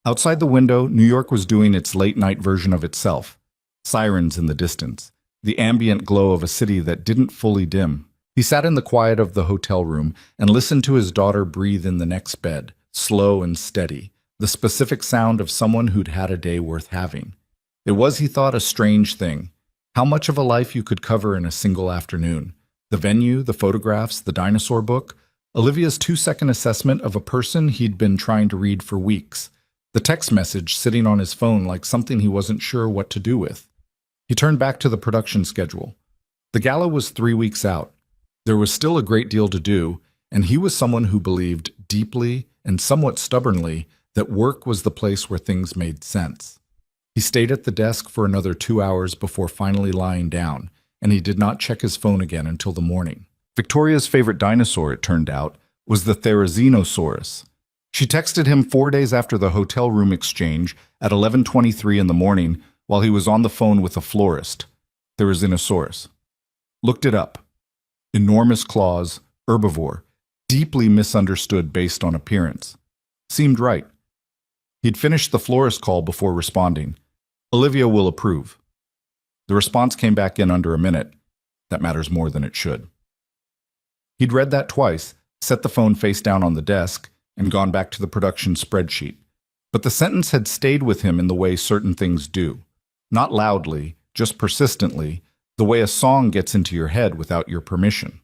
Outside the window, New York was doing its late-night version of itself. Sirens in the distance. The ambient glow of a city that didn't fully dim. He sat in the quiet of the hotel room and listened to his daughter breathe in the next bed, slow and steady, the specific sound of someone who'd had a day worth having. It was, he thought, a strange thing. How much of a life you could cover in a single afternoon. The venue, the photographs, the dinosaur book. Olivia's 2-second assessment of a person he'd been trying to read for weeks. The text message sitting on his phone like something he wasn't sure what to do with. He turned back to the production schedule. The gala was 3 weeks out. There was still a great deal to do, and he was someone who believed deeply and somewhat stubbornly that work was the place where things made sense. He stayed at the desk for another 2 hours before finally lying down, and he did not check his phone again until the morning. Victoria's favorite dinosaur, it turned out, was the Therizinosaurus. She texted him 4 days after the hotel room exchange at 11:23 in the morning while he was on the phone with a florist. Therizinosaurus. Looked it up. Enormous claws, herbivore, deeply misunderstood based on appearance. Seemed right. He'd finished the florist call before responding. Olivia will approve. The response came back in under a minute. That matters more than it should. He'd read that twice, set the phone face down on the desk, and gone back to the production spreadsheet. But the sentence had stayed with him in the way certain things do. Not loudly, just persistently, the way a song gets into your head without your permission.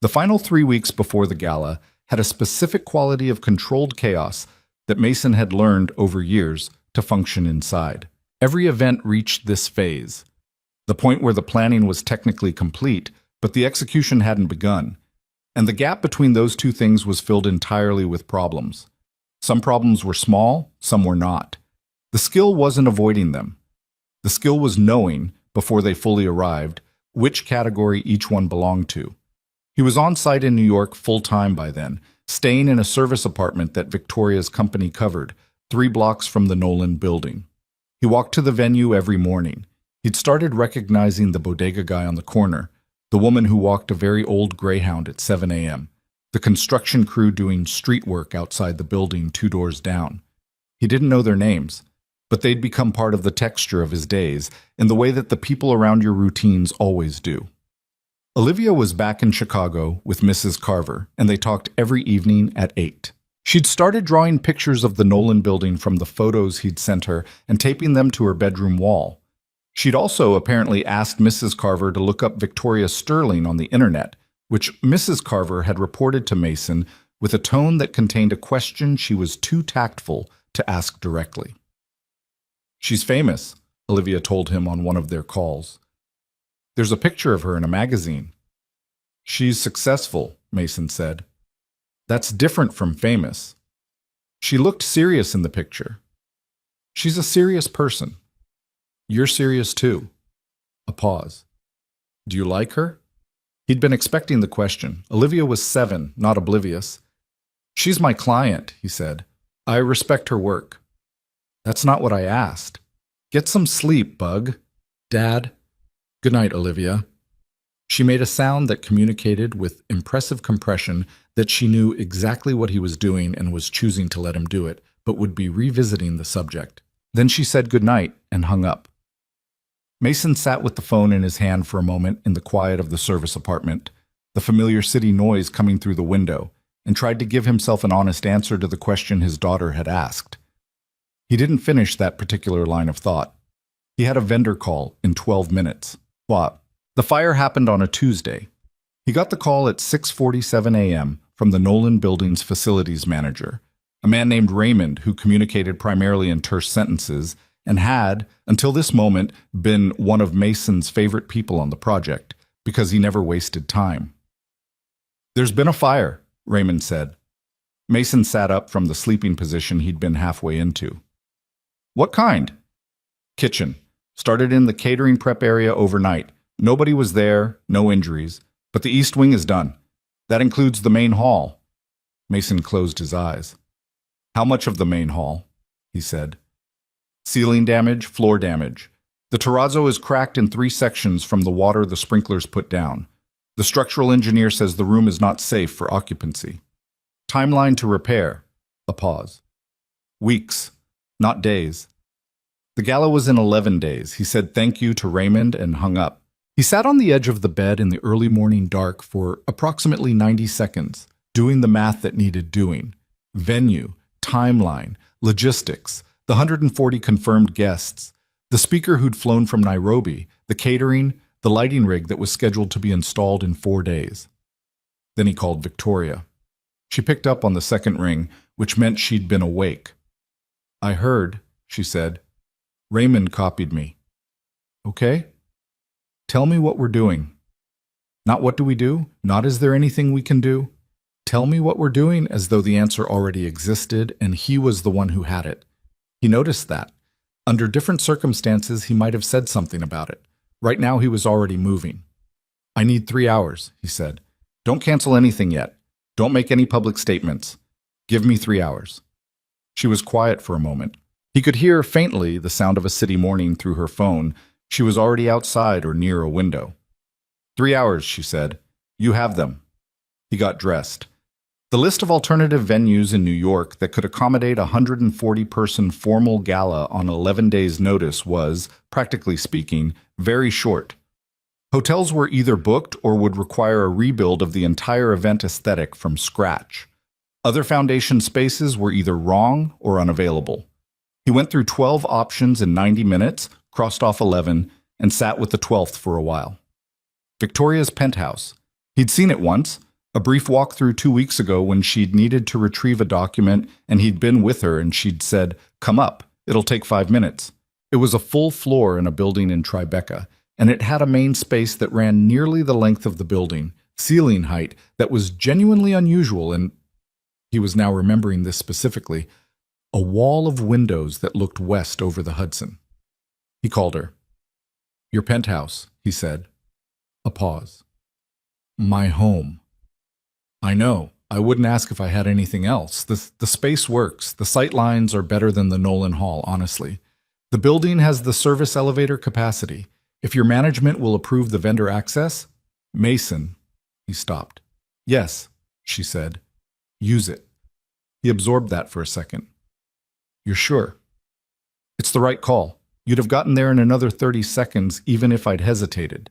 The final 3 weeks before the gala had a specific quality of controlled chaos that Mason had learned over years to function inside. Every event reached this phase, the point where the planning was technically complete, but the execution hadn't begun. And the gap between those two things was filled entirely with problems. Some problems were small, some were not. The skill wasn't avoiding them. The skill was knowing, before they fully arrived, which category each one belonged to. He was on site in New York full-time by then, staying in a service apartment that Victoria's company covered, 3 blocks from the Nolan building. He walked to the venue every morning. He'd started recognizing the bodega guy on the corner, the woman who walked a very old Greyhound at 7 a.m., the construction crew doing street work outside the building 2 doors down. He didn't know their names, but they'd become part of the texture of his days in the way that the people around your routines always do. Olivia was back in Chicago with Mrs. Carver, and they talked every evening at 8. She'd started drawing pictures of the Nolan building from the photos he'd sent her and taping them to her bedroom wall. She'd also apparently asked Mrs. Carver to look up Victoria Sterling on the internet, which Mrs. Carver had reported to Mason with a tone that contained a question she was too tactful to ask directly. "She's famous," Olivia told him on one of their calls. "There's a picture of her in a magazine." "She's successful," Mason said. "That's different from famous. She looked serious in the picture. She's a serious person. You're serious too." A pause. "Do you like her?" He'd been expecting the question. Olivia was 7, not oblivious. "She's my client," he said. "I respect her work." "That's not what I asked." "Get some sleep, bug." "Dad." "Good night, Olivia." She made a sound that communicated with impressive compression that she knew exactly what he was doing and was choosing to let him do it, but would be revisiting the subject. Then she said good night and hung up. Mason sat with the phone in his hand for a moment in the quiet of the service apartment, the familiar city noise coming through the window, and tried to give himself an honest answer to the question his daughter had asked. He didn't finish that particular line of thought. He had a vendor call in 12 minutes. What? The fire happened on a Tuesday. He got the call at 6:47 a.m. from the Nolan Building's facilities manager, a man named Raymond who communicated primarily in terse sentences and had, until this moment, been one of Mason's favorite people on the project because he never wasted time. "There's been a fire," Raymond said. Mason sat up from the sleeping position he'd been halfway into. "What kind?" "Kitchen. Started in the catering prep area overnight. Nobody was there, no injuries, but the east wing is done. That includes the main hall." Mason closed his eyes. How much of the main hall? He said. Ceiling damage, floor damage. The terrazzo is cracked in 3 sections from the water the sprinklers put down. The structural engineer says the room is not safe for occupancy. Timeline to repair. A pause. Weeks, not days. The gala was in 11 days. He said thank you to Raymond and hung up. He sat on the edge of the bed in the early morning dark for approximately 90 seconds, doing the math that needed doing. Venue, timeline, logistics, the 140 confirmed guests, the speaker who'd flown from Nairobi, the catering, the lighting rig that was scheduled to be installed in 4 days. Then he called Victoria. She picked up on the second ring, which meant she'd been awake. I heard, she said. Raymond copied me. Okay? Tell me what we're doing. Not what do we do, not is there anything we can do. Tell me what we're doing as though the answer already existed and he was the one who had it. He noticed that. Under different circumstances, he might have said something about it. Right now, he was already moving. I need 3 hours, he said. Don't cancel anything yet. Don't make any public statements. Give me 3 hours. She was quiet for a moment. He could hear faintly the sound of a city morning through her phone. She was already outside or near a window. 3 hours, she said. You have them. He got dressed. The list of alternative venues in New York that could accommodate a 140-person formal gala on 11 days' notice was, practically speaking, very short. Hotels were either booked or would require a rebuild of the entire event aesthetic from scratch. Other foundation spaces were either wrong or unavailable. He went through 12 options in 90 minutes, crossed off 11, and sat with the 12th for a while. Victoria's penthouse. He'd seen it once, a brief walkthrough 2 weeks ago when she'd needed to retrieve a document and he'd been with her and she'd said, "Come up, it'll take 5 minutes." It was a full floor in a building in Tribeca, and it had a main space that ran nearly the length of the building, ceiling height that was genuinely unusual, and he was now remembering this specifically, a wall of windows that looked west over the Hudson. He called her. Your penthouse, he said. A pause. My home. I know. I wouldn't ask if I had anything else. The space works. The sight lines are better than the Nolan Hall, honestly. The building has the service elevator capacity. If your management will approve the vendor access, Mason, he stopped. Yes, she said. Use it. He absorbed that for a second. You're sure? It's the right call. You'd have gotten there in another 30 seconds even if I'd hesitated.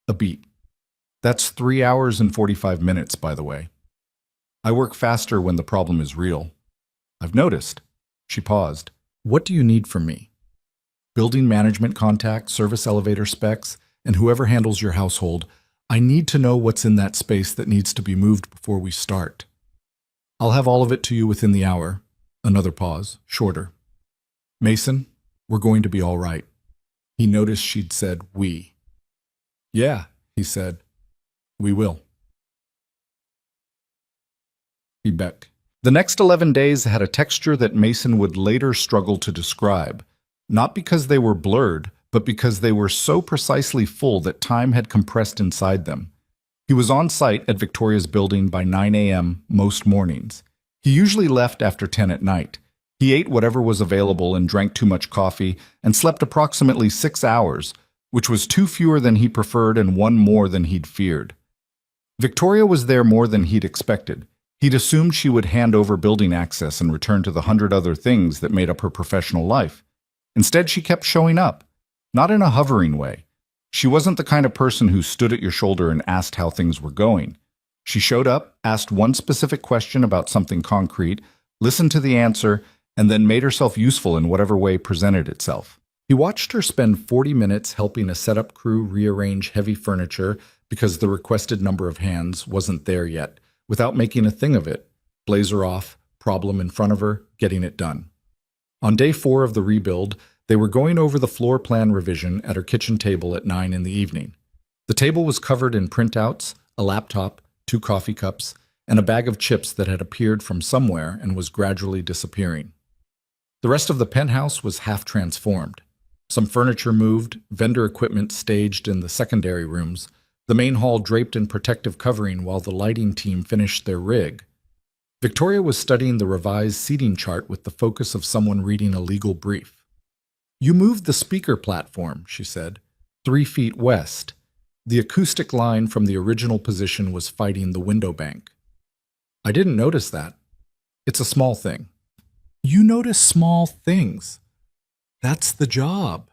A beat. That's 3 hours and 45 minutes, by the way. I work faster when the problem is real. I've noticed. She paused. What do you need from me? Building management contact, service elevator specs, and whoever handles your household. I need to know what's in that space that needs to be moved before we start. I'll have all of it to you within the hour. Another pause, shorter. Mason, we're going to be all right. He noticed she'd said we. Yeah, he said. We will. He becked. The next 11 days had a texture that Mason would later struggle to describe, not because they were blurred, but because they were so precisely full that time had compressed inside them. He was on site at Victoria's building by 9 a.m. most mornings. He usually left after 10 at night. He ate whatever was available and drank too much coffee and slept approximately 6 hours, which was 2 fewer than he preferred and 1 more than he'd feared. Victoria was there more than he'd expected. He'd assumed she would hand over building access and return to the 100 other things that made up her professional life. Instead, she kept showing up, not in a hovering way. She wasn't the kind of person who stood at your shoulder and asked how things were going. She showed up, asked one specific question about something concrete, listened to the answer, and then made herself useful in whatever way presented itself. He watched her spend 40 minutes helping a setup crew rearrange heavy furniture because the requested number of hands wasn't there yet, without making a thing of it. Blazer off, problem in front of her, getting it done. On day 4 of the rebuild, they were going over the floor plan revision at her kitchen table at 9 in the evening. The table was covered in printouts, a laptop, 2 coffee cups, and a bag of chips that had appeared from somewhere and was gradually disappearing. The rest of the penthouse was half transformed. Some furniture moved, vendor equipment staged in the secondary rooms, the main hall draped in protective covering while the lighting team finished their rig. Victoria was studying the revised seating chart with the focus of someone reading a legal brief. You moved the speaker platform, she said, 3 feet west. The acoustic line from the original position was fighting the window bank. I didn't notice that. It's a small thing. You notice small things. That's the job.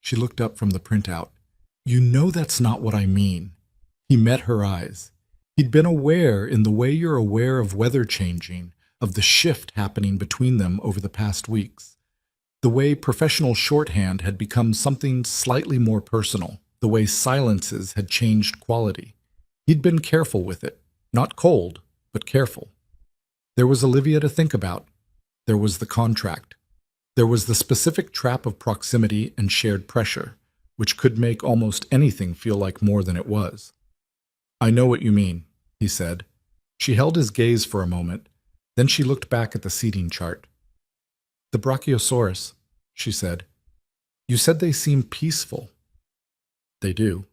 She looked up from the printout. You know that's not what I mean. He met her eyes. He'd been aware in the way you're aware of weather changing, of the shift happening between them over the past weeks. The way professional shorthand had become something slightly more personal, the way silences had changed quality. He'd been careful with it, not cold, but careful. There was Olivia to think about. There was the contract. There was the specific trap of proximity and shared pressure, which could make almost anything feel like more than it was. I know what you mean, he said. She held his gaze for a moment, then she looked back at the seating chart. The Brachiosaurus, she said. You said they seem peaceful. They do.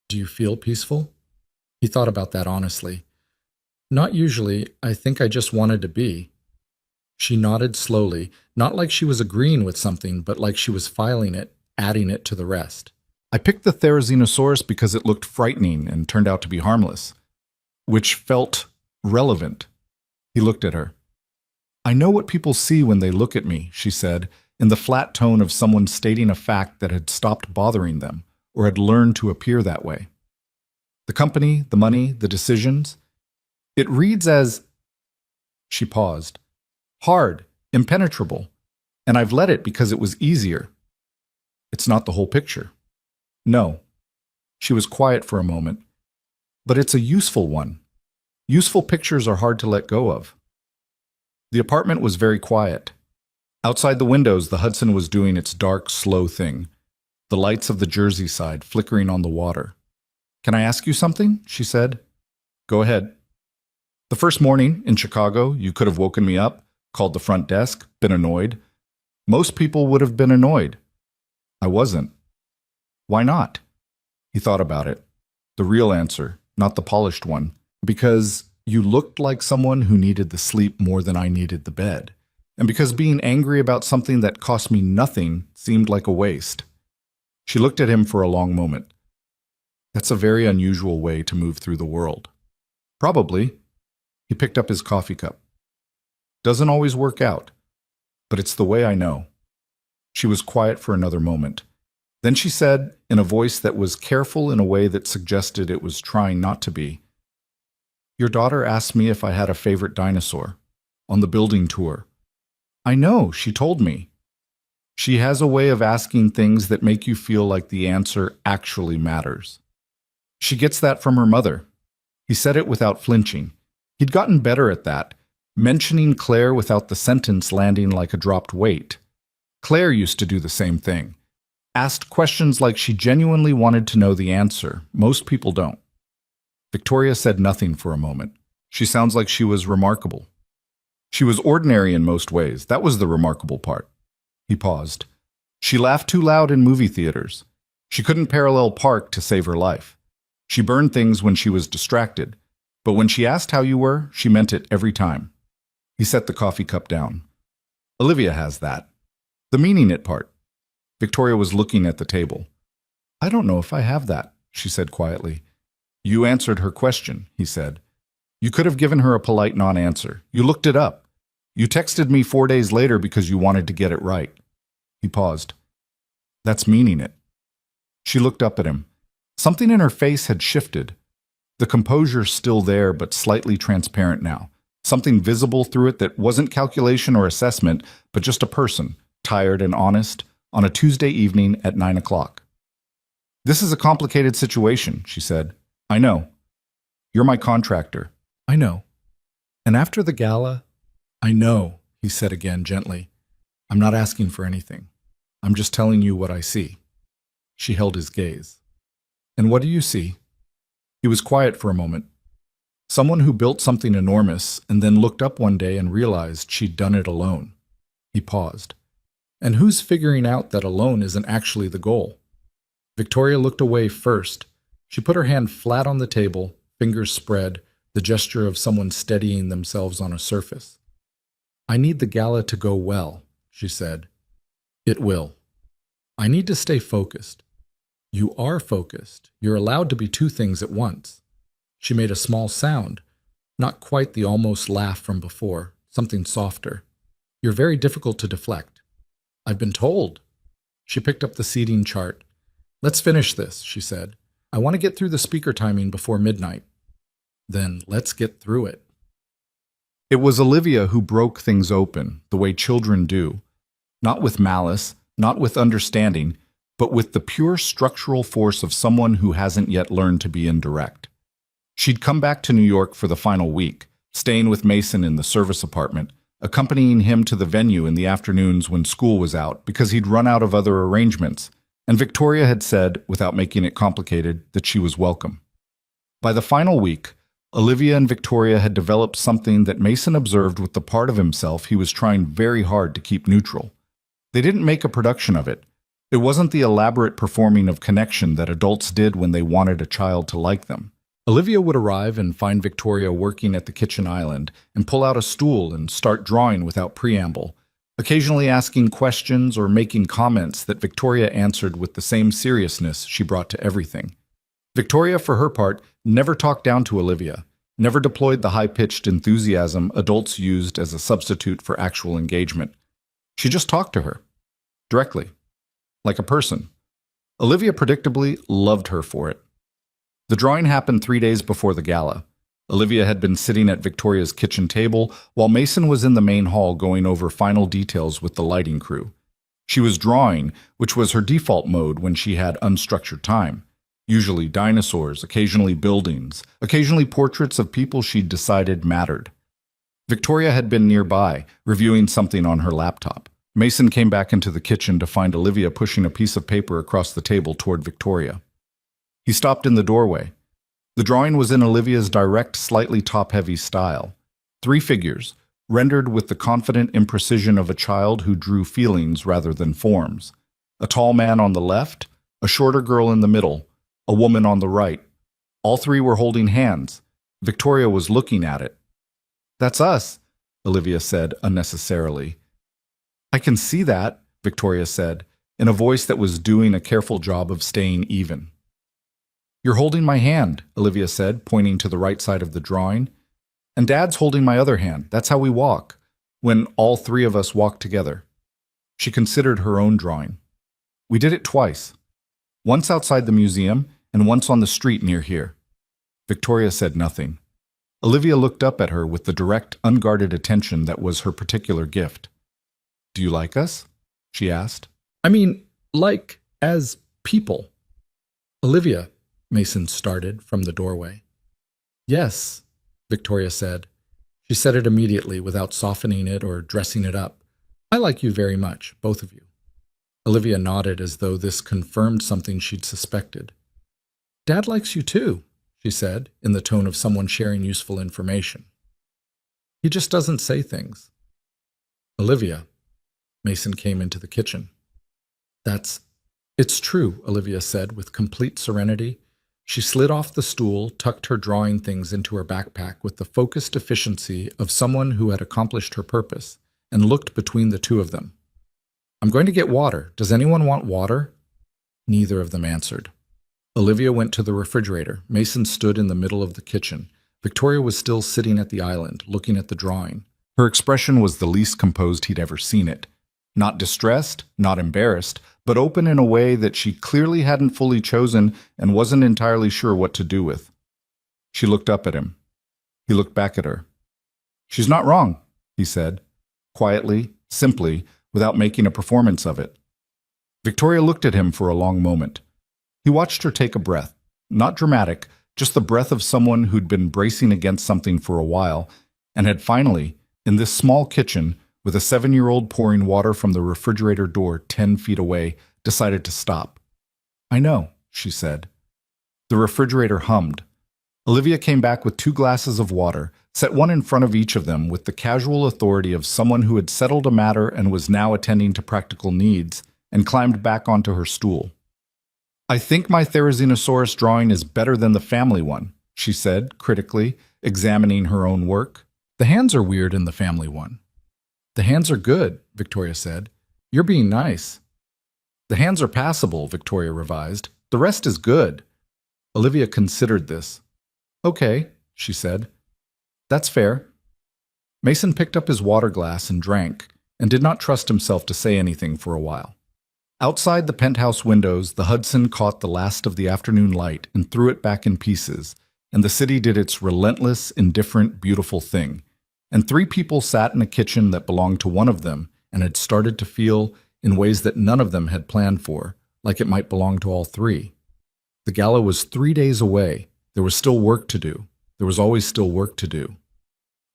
Do you feel peaceful? He thought about that honestly. Not usually. I think I just wanted to be. She nodded slowly, not like she was agreeing with something, but like she was filing it, adding it to the rest. I picked the Therizinosaurus because it looked frightening and turned out to be harmless, which felt relevant. He looked at her. I know what people see when they look at me, she said, in the flat tone of someone stating a fact that had stopped bothering them or had learned to appear that way. The company, the money, the decisions. It reads as... She paused. Hard, impenetrable, and I've let it because it was easier. It's not the whole picture. No. She was quiet for a moment. But it's a useful one. Useful pictures are hard to let go of. The apartment was very quiet. Outside the windows, the Hudson was doing its dark, slow thing, the lights of the Jersey side flickering on the water. Can I ask you something? She said. Go ahead. The first morning in Chicago, you could have woken me up, called the front desk, been annoyed. Most people would have been annoyed. I wasn't. Why not? He thought about it. The real answer, not the polished one. Because you looked like someone who needed the sleep more than I needed the bed. And because being angry about something that cost me nothing seemed like a waste. She looked at him for a long moment. That's a very unusual way to move through the world. Probably. He picked up his coffee cup. Doesn't always work out, but it's the way I know. She was quiet for another moment. Then she said, in a voice that was careful in a way that suggested it was trying not to be, Your daughter asked me if I had a favorite dinosaur on the building tour. I know, she told me. She has a way of asking things that make you feel like the answer actually matters. She gets that from her mother. He said it without flinching. He'd gotten better at that, mentioning Claire without the sentence landing like a dropped weight. Claire used to do the same thing. Asked questions like she genuinely wanted to know the answer. Most people don't. Victoria said nothing for a moment. She sounds like she was remarkable. She was ordinary in most ways. That was the remarkable part. He paused. She laughed too loud in movie theaters. She couldn't parallel park to save her life. She burned things when she was distracted. But when she asked how you were, she meant it every time. He set the coffee cup down. Olivia has that. The meaning it part. Victoria was looking at the table. I don't know if I have that, she said quietly. You answered her question, he said. You could have given her a polite non-answer. You looked it up. You texted me 4 days later because you wanted to get it right. He paused. That's meaning it. She looked up at him. Something in her face had shifted. The composure still there, but slightly transparent now. Something visible through it that wasn't calculation or assessment, but just a person, tired and honest, on a Tuesday evening at 9 o'clock. This is a complicated situation, she said. I know. You're my contractor. I know. And after the gala, I know, he said again gently. I'm not asking for anything. I'm just telling you what I see. She held his gaze. And what do you see? He was quiet for a moment. Someone who built something enormous and then looked up one day and realized she'd done it alone. He paused. And who's figuring out that alone isn't actually the goal? Victoria looked away first. She put her hand flat on the table, fingers spread, the gesture of someone steadying themselves on a surface. "I need the gala to go well," she said. "It will. I need to stay focused." "You are focused. You're allowed to be two things at once." She made a small sound, not quite the almost laugh from before, something softer. "You're very difficult to deflect." "I've been told." She picked up the seating chart. "Let's finish this," she said. "I want to get through the speaker timing before midnight." "Then let's get through it." It was Olivia who broke things open, the way children do. Not with malice, not with understanding, but with the pure structural force of someone who hasn't yet learned to be indirect. She'd come back to New York for the final week, staying with Mason in the service apartment, accompanying him to the venue in the afternoons when school was out because he'd run out of other arrangements, and Victoria had said, without making it complicated, that she was welcome. By the final week, Olivia and Victoria had developed something that Mason observed with the part of himself he was trying very hard to keep neutral. They didn't make a production of it. It wasn't the elaborate performing of connection that adults did when they wanted a child to like them. Olivia would arrive and find Victoria working at the kitchen island and pull out a stool and start drawing without preamble, occasionally asking questions or making comments that Victoria answered with the same seriousness she brought to everything. Victoria, for her part, never talked down to Olivia, never deployed the high-pitched enthusiasm adults used as a substitute for actual engagement. She just talked to her, directly, like a person. Olivia predictably loved her for it. The drawing happened 3 days before the gala. Olivia had been sitting at Victoria's kitchen table while Mason was in the main hall going over final details with the lighting crew. She was drawing, which was her default mode when she had unstructured time. Usually dinosaurs, occasionally buildings, occasionally portraits of people she'd decided mattered. Victoria had been nearby, reviewing something on her laptop. Mason came back into the kitchen to find Olivia pushing a piece of paper across the table toward Victoria. He stopped in the doorway. The drawing was in Olivia's direct, slightly top-heavy style. 3 figures, rendered with the confident imprecision of a child who drew feelings rather than forms. A tall man on the left, a shorter girl in the middle, a woman on the right. All 3 were holding hands. Victoria was looking at it. "That's us," Olivia said unnecessarily. "I can see that," Victoria said, in a voice that was doing a careful job of staying even. "You're holding my hand," Olivia said, pointing to the right side of the drawing. "And Dad's holding my other hand. That's how we walk, when all 3 of us walk together." She considered her own drawing. "We did it twice. Once outside the museum, and once on the street near here." Victoria said nothing. Olivia looked up at her with the direct, unguarded attention that was her particular gift. "Do you like us?" she asked. "I mean, like, as people." "Olivia," Mason started from the doorway. "Yes," Victoria said. She said it immediately without softening it or dressing it up. "I like you very much, both of you." Olivia nodded as though this confirmed something she'd suspected. "Dad likes you too," she said, in the tone of someone sharing useful information. "He just doesn't say things." "Olivia," Mason came into the kitchen. It's true," Olivia said with complete serenity. She slid off the stool, tucked her drawing things into her backpack with the focused efficiency of someone who had accomplished her purpose, and looked between the 2 of them. "I'm going to get water. Does anyone want water?" Neither of them answered. Olivia went to the refrigerator. Mason stood in the middle of the kitchen. Victoria was still sitting at the island, looking at the drawing. Her expression was the least composed he'd ever seen it. Not distressed, not embarrassed, but open in a way that she clearly hadn't fully chosen and wasn't entirely sure what to do with. She looked up at him. He looked back at her. "She's not wrong," he said, quietly, simply, without making a performance of it. Victoria looked at him for a long moment. He watched her take a breath, not dramatic, just the breath of someone who'd been bracing against something for a while, and had finally, in this small kitchen, with a 7-year-old pouring water from the refrigerator door 10 feet away, decided to stop. "I know," she said. The refrigerator hummed. Olivia came back with 2 glasses of water, set one in front of each of them with the casual authority of someone who had settled a matter and was now attending to practical needs, and climbed back onto her stool. "I think my Therizinosaurus drawing is better than the family one," she said, critically, examining her own work. The hands are weird in the family one. The hands are good, Victoria said. You're being nice. The hands are passable, Victoria revised. The rest is good. Olivia considered this. Okay, she said. That's fair. Mason picked up his water glass and drank, and did not trust himself to say anything for a while. Outside the penthouse windows, the Hudson caught the last of the afternoon light and threw it back in pieces, and the city did its relentless, indifferent, beautiful thing. And three people sat in a kitchen that belonged to one of them and had started to feel, in ways that none of them had planned for, like it might belong to all three. The gala was 3 days away. There was still work to do. There was always still work to do.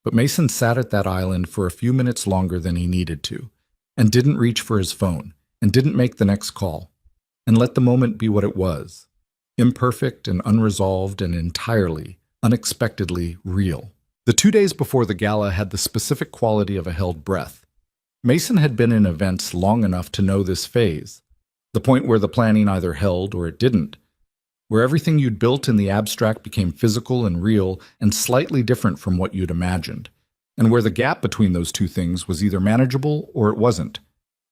But Mason sat at that island for a few minutes longer than he needed to, and didn't reach for his phone, and didn't make the next call, and let the moment be what it was, imperfect and unresolved and entirely, unexpectedly real. The 2 days before the gala had the specific quality of a held breath. Mason had been in events long enough to know this phase, the point where the planning either held or it didn't, where everything you'd built in the abstract became physical and real and slightly different from what you'd imagined, and where the gap between those two things was either manageable or it wasn't.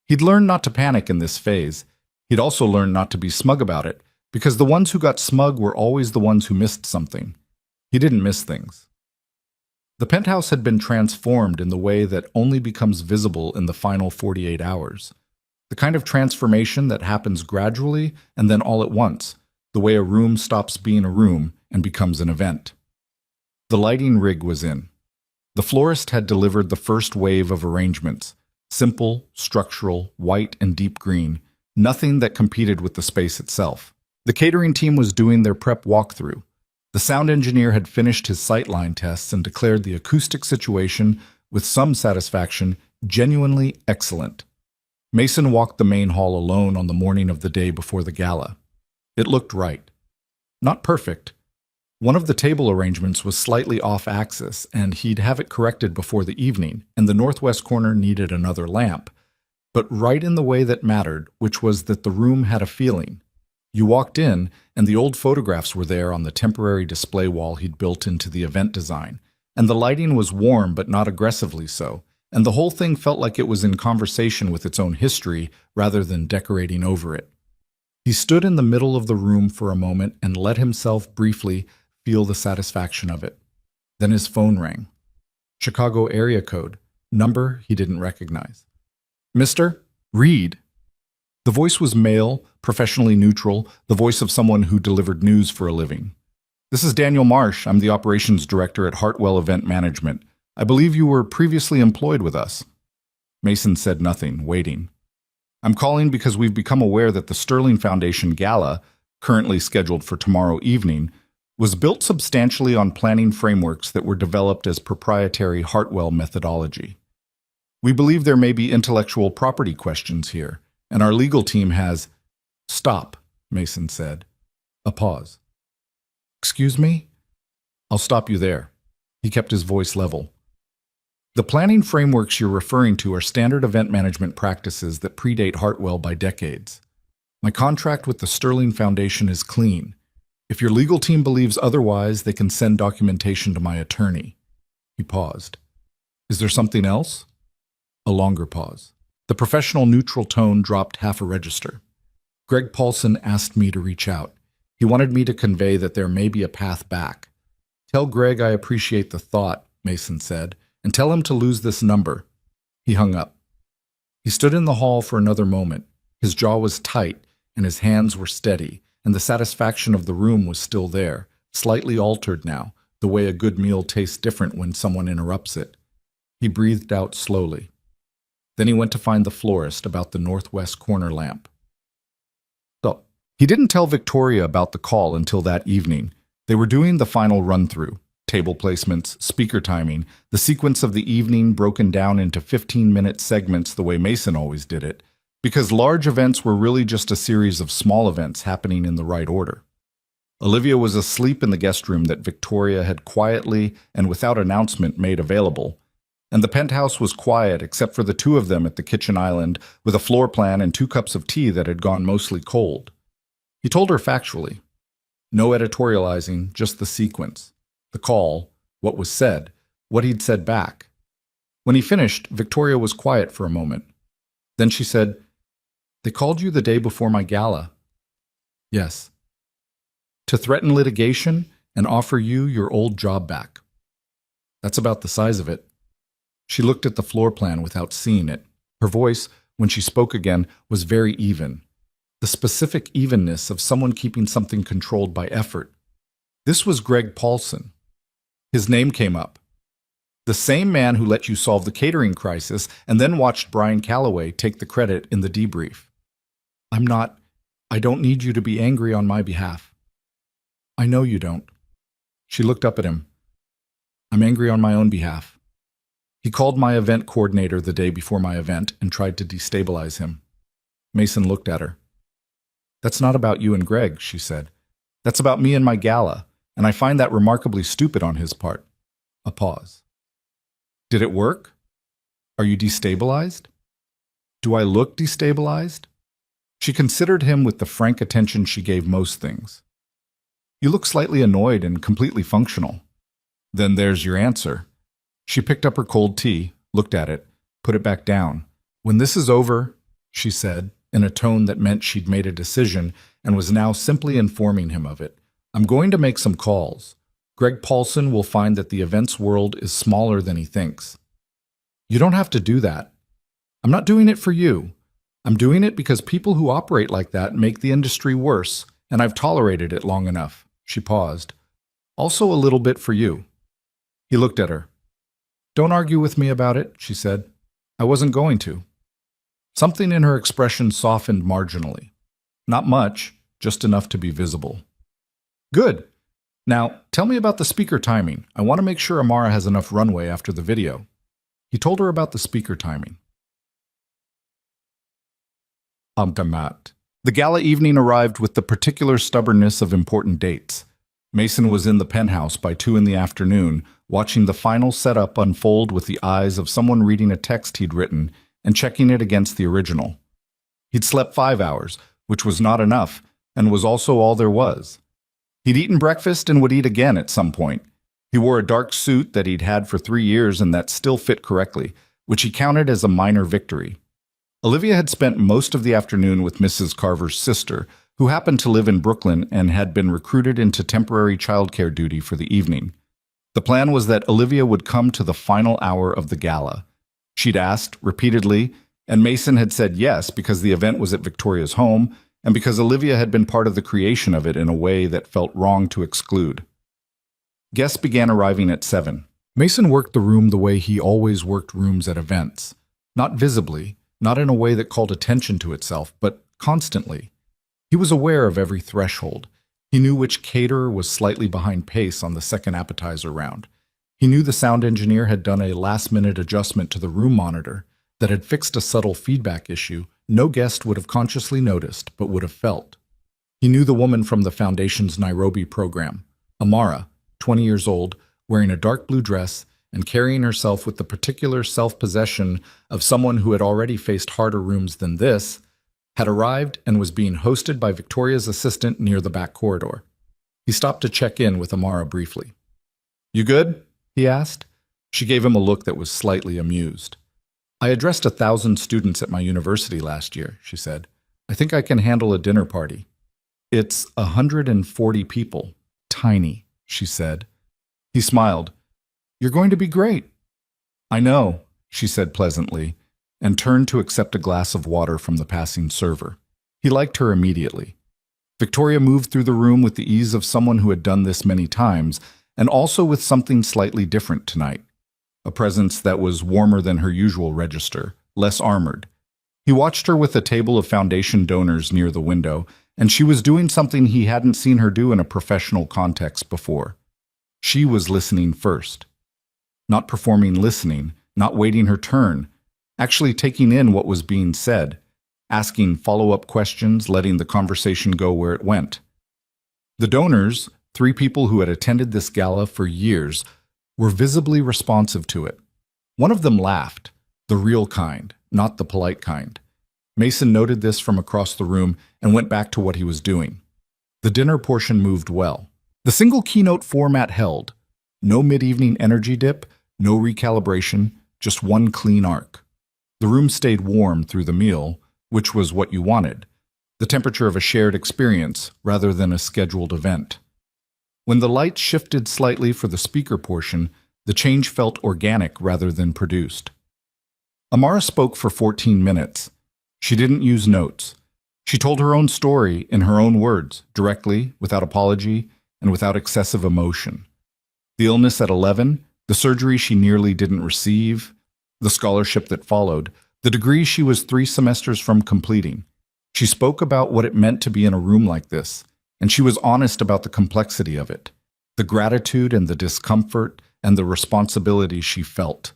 He'd learned not to panic in this phase. He'd also learned not to be smug about it, because the ones who got smug were always the ones who missed something. He didn't miss things. The penthouse had been transformed in the way that only becomes visible in the final 48 hours. The kind of transformation that happens gradually and then all at once, the way a room stops being a room and becomes an event. The lighting rig was in. The florist had delivered the first wave of arrangements, simple, structural, white and deep green, nothing that competed with the space itself. The catering team was doing their prep walkthrough. The sound engineer had finished his sightline tests and declared the acoustic situation, with some satisfaction, genuinely excellent. Mason walked the main hall alone on the morning of the day before the gala. It looked right. Not perfect. One of the table arrangements was slightly off-axis, and he'd have it corrected before the evening, and the northwest corner needed another lamp, but right in the way that mattered, which was that the room had a feeling. You walked in, and the old photographs were there on the temporary display wall he'd built into the event design, and the lighting was warm but not aggressively so, and the whole thing felt like it was in conversation with its own history rather than decorating over it. He stood in the middle of the room for a moment and let himself briefly feel the satisfaction of it. Then his phone rang. Chicago area code, number he didn't recognize. Mr. Reed. The voice was male, professionally neutral, the voice of someone who delivered news for a living. This is Daniel Marsh. I'm the operations director at Hartwell Event Management. I believe you were previously employed with us. Mason said nothing, waiting. I'm calling because we've become aware that the Sterling Foundation Gala, currently scheduled for tomorrow evening, was built substantially on planning frameworks that were developed as proprietary Hartwell methodology. We believe there may be intellectual property questions here, and our legal team has— Stop, Mason said. A pause. Excuse me? I'll stop you there. He kept his voice level. The planning frameworks you're referring to are standard event management practices that predate Hartwell by decades. My contract with the Sterling Foundation is clean. If your legal team believes otherwise, they can send documentation to my attorney. He paused. Is there something else? A longer pause. The professional neutral tone dropped half a register. Greg Paulson asked me to reach out. He wanted me to convey that there may be a path back. Tell Greg I appreciate the thought, Mason said, and tell him to lose this number. He hung up. He stood in the hall for another moment. His jaw was tight, and his hands were steady, and the satisfaction of the room was still there, slightly altered now, the way a good meal tastes different when someone interrupts it. He breathed out slowly. Then he went to find the florist about the northwest corner lamp. So, he didn't tell Victoria about the call until that evening. They were doing the final run-through. Table placements, speaker timing, the sequence of the evening broken down into 15-minute segments the way Mason always did it, because large events were really just a series of small events happening in the right order. Olivia was asleep in the guest room that Victoria had quietly and without announcement made available, and the penthouse was quiet except for the two of them at the kitchen island with a floor plan and 2 cups of tea that had gone mostly cold. He told her factually. No editorializing, just the sequence. The call, what was said, what he'd said back. When he finished, Victoria was quiet for a moment. Then she said, "They called you the day before my gala." "Yes." "To threaten litigation and offer you your old job back." "That's about the size of it." She looked at the floor plan without seeing it. Her voice, when she spoke again, was very even. The specific evenness of someone keeping something controlled by effort. This was Greg Paulson. His name came up. The same man who let you solve the catering crisis and then watched Brian Calloway take the credit in the debrief. I don't need you to be angry on my behalf." "I know you don't." She looked up at him. "I'm angry on my own behalf." He called my event coordinator the day before my event and tried to destabilize him. Mason looked at her. "That's not about you and Greg," she said. "That's about me and my gala, and I find that remarkably stupid on his part." A pause. "Did it work? Are you destabilized? Do I look destabilized?" She considered him with the frank attention she gave most things. "You look slightly annoyed and completely functional." "Then there's your answer." She picked up her cold tea, looked at it, put it back down. "When this is over," she said, in a tone that meant she'd made a decision and was now simply informing him of it, "I'm going to make some calls. Greg Paulson will find that the events world is smaller than he thinks." "You don't have to do that. I'm not doing it for you. I'm doing it because people who operate like that make the industry worse, and I've tolerated it long enough." She paused. "Also a little bit for you." He looked at her. "Don't argue with me about it," she said. "I wasn't going to." Something in her expression softened marginally. Not much, just enough to be visible. "Good. Now, tell me about the speaker timing. I want to make sure Amara has enough runway after the video." He told her about the speaker timing. The gala evening arrived with the particular stubbornness of important dates. Mason was in the penthouse by 2 in the afternoon, watching the final setup unfold with the eyes of someone reading a text he'd written and checking it against the original. He'd slept 5 hours, which was not enough, and was also all there was. He'd eaten breakfast and would eat again at some point. He wore a dark suit that he'd had for 3 years and that still fit correctly, which he counted as a minor victory. Olivia had spent most of the afternoon with Mrs. Carver's sister, who happened to live in Brooklyn and had been recruited into temporary childcare duty for the evening. The plan was that Olivia would come to the final hour of the gala. She'd asked repeatedly, and Mason had said yes because the event was at Victoria's home and because Olivia had been part of the creation of it in a way that felt wrong to exclude. Guests began arriving at 7. Mason worked the room the way he always worked rooms at events. Not visibly, not in a way that called attention to itself, but constantly. He was aware of every threshold. He knew which caterer was slightly behind pace on the second appetizer round. He knew the sound engineer had done a last-minute adjustment to the room monitor that had fixed a subtle feedback issue no guest would have consciously noticed but would have felt. He knew the woman from the Foundation's Nairobi program, Amara, 20 years old, wearing a dark blue dress and carrying herself with the particular self-possession of someone who had already faced harder rooms than this, had arrived and was being hosted by Victoria's assistant near the back corridor. He stopped to check in with Amara briefly. "You good?" he asked. She gave him a look that was slightly amused. "I addressed 1,000 students at my university last year," she said. "I think I can handle a dinner party." "It's 140 people. Tiny," she said. He smiled. "You're going to be great." "I know," she said pleasantly, and turned to accept a glass of water from the passing server. He liked her immediately. Victoria moved through the room with the ease of someone who had done this many times, and also with something slightly different tonight. A presence that was warmer than her usual register, less armored. He watched her with a table of foundation donors near the window, and she was doing something he hadn't seen her do in a professional context before. She was listening first. Not performing listening, not waiting her turn, actually taking in what was being said, asking follow-up questions, letting the conversation go where it went. The donors, 3 people who had attended this gala for years, were visibly responsive to it. One of them laughed, the real kind, not the polite kind. Mason noted this from across the room and went back to what he was doing. The dinner portion moved well. The single keynote format held. No mid-evening energy dip, no recalibration, just one clean arc. The room stayed warm through the meal, which was what you wanted, the temperature of a shared experience rather than a scheduled event. When the light shifted slightly for the speaker portion, the change felt organic rather than produced. Amara spoke for 14 minutes. She didn't use notes. She told her own story in her own words, directly, without apology, and without excessive emotion. The illness at 11, the surgery she nearly didn't receive, the scholarship that followed, the degree she was 3 semesters from completing. She spoke about what it meant to be in a room like this, and she was honest about the complexity of it, the gratitude and the discomfort and the responsibility she felt.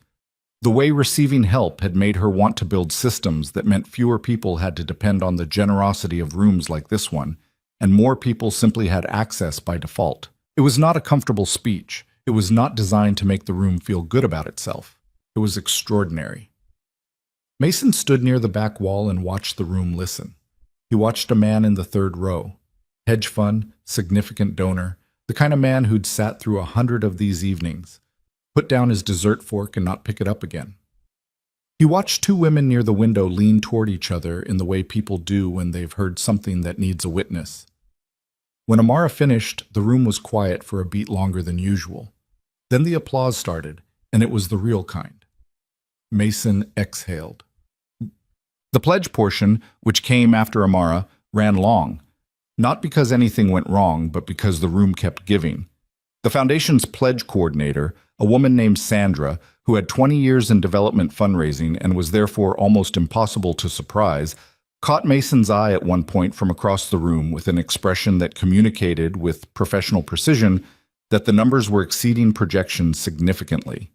The way receiving help had made her want to build systems that meant fewer people had to depend on the generosity of rooms like this one, and more people simply had access by default. It was not a comfortable speech. It was not designed to make the room feel good about itself. It was extraordinary. Mason stood near the back wall and watched the room listen. He watched a man in the 3rd row. Hedge fund, significant donor, the kind of man who'd sat through 100 of these evenings, put down his dessert fork and not pick it up again. He watched 2 women near the window lean toward each other in the way people do when they've heard something that needs a witness. When Amara finished, the room was quiet for a beat longer than usual. Then the applause started, and it was the real kind. Mason exhaled. The pledge portion, which came after Amara, ran long, not because anything went wrong, but because the room kept giving. The foundation's pledge coordinator, a woman named Sandra, who had 20 years in development fundraising and was therefore almost impossible to surprise, caught Mason's eye at one point from across the room with an expression that communicated with professional precision that the numbers were exceeding projections significantly.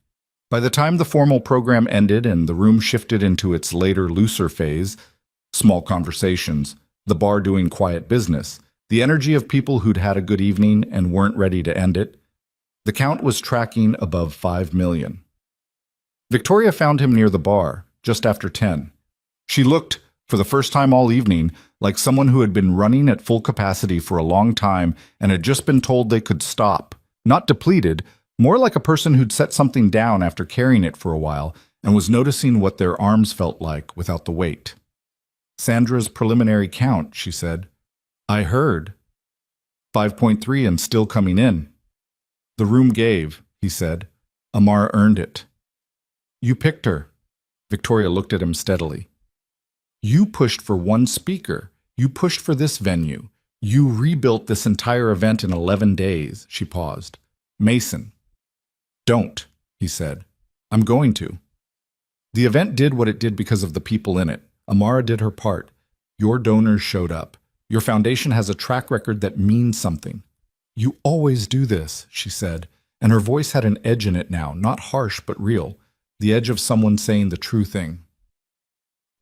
By the time the formal program ended and the room shifted into its later, looser phase, small conversations, the bar doing quiet business, the energy of people who'd had a good evening and weren't ready to end it, the count was tracking above 5 million. Victoria found him near the bar, just after 10. She looked, for the first time all evening, like someone who had been running at full capacity for a long time and had just been told they could stop. Not depleted, more like a person who'd set something down after carrying it for a while and was noticing what their arms felt like without the weight. Sandra's preliminary count, she said. I heard. 5.3 and still coming in. The room gave, he said. Amara earned it. You picked her. Victoria looked at him steadily. You pushed for one speaker. You pushed for this venue. You rebuilt this entire event in 11 days, she paused. Mason. Don't, he said. I'm going to. The event did what it did because of the people in it. Amara did her part. Your donors showed up. Your foundation has a track record that means something. You always do this, she said, and her voice had an edge in it now, not harsh but real, the edge of someone saying the true thing.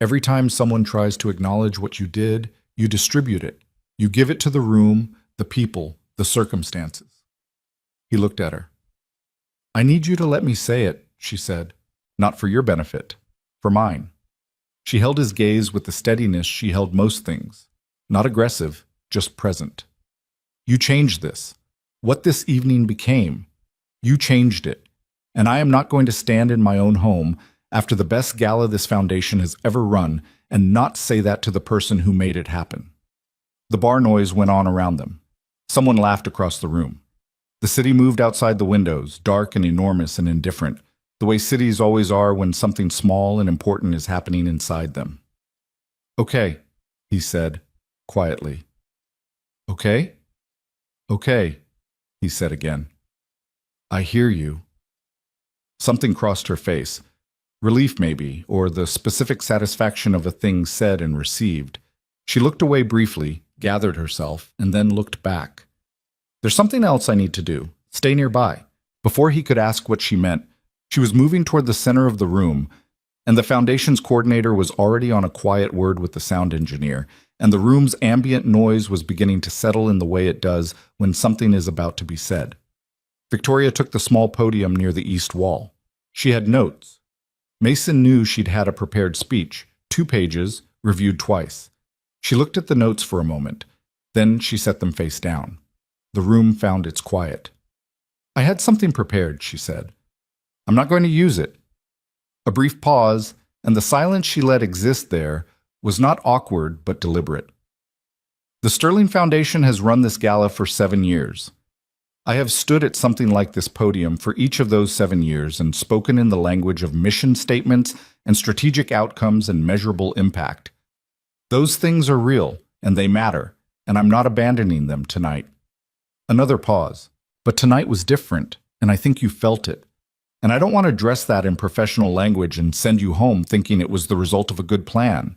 Every time someone tries to acknowledge what you did, you distribute it. You give it to the room, the people, the circumstances. He looked at her. I need you to let me say it, she said, not for your benefit, for mine. She held his gaze with the steadiness she held most things, not aggressive, just present. You changed this. What this evening became. You changed it. And I am not going to stand in my own home after the best gala this foundation has ever run and not say that to the person who made it happen. The bar noise went on around them. Someone laughed across the room. The city moved outside the windows, dark and enormous and indifferent, the way cities always are when something small and important is happening inside them. Okay, he said, quietly. Okay? Okay, he said again. I hear you. Something crossed her face. Relief maybe, or the specific satisfaction of a thing said and received. She looked away briefly, gathered herself, and then looked back. There's something else I need to do. Stay nearby. Before he could ask what she meant, she was moving toward the center of the room, and the foundation's coordinator was already on a quiet word with the sound engineer, and the room's ambient noise was beginning to settle in the way it does when something is about to be said. Victoria took the small podium near the east wall. She had notes. Mason knew she'd had a prepared speech, 2 pages, reviewed twice. She looked at the notes for a moment. Then she set them face down. The room found its quiet. I had something prepared, she said. I'm not going to use it. A brief pause, and the silence she let exist there was not awkward but deliberate. The Sterling Foundation has run this gala for 7 years. I have stood at something like this podium for each of those 7 years and spoken in the language of mission statements and strategic outcomes and measurable impact. Those things are real, and they matter, and I'm not abandoning them tonight. Another pause. But tonight was different, and I think you felt it. And I don't want to dress that in professional language and send you home thinking it was the result of a good plan.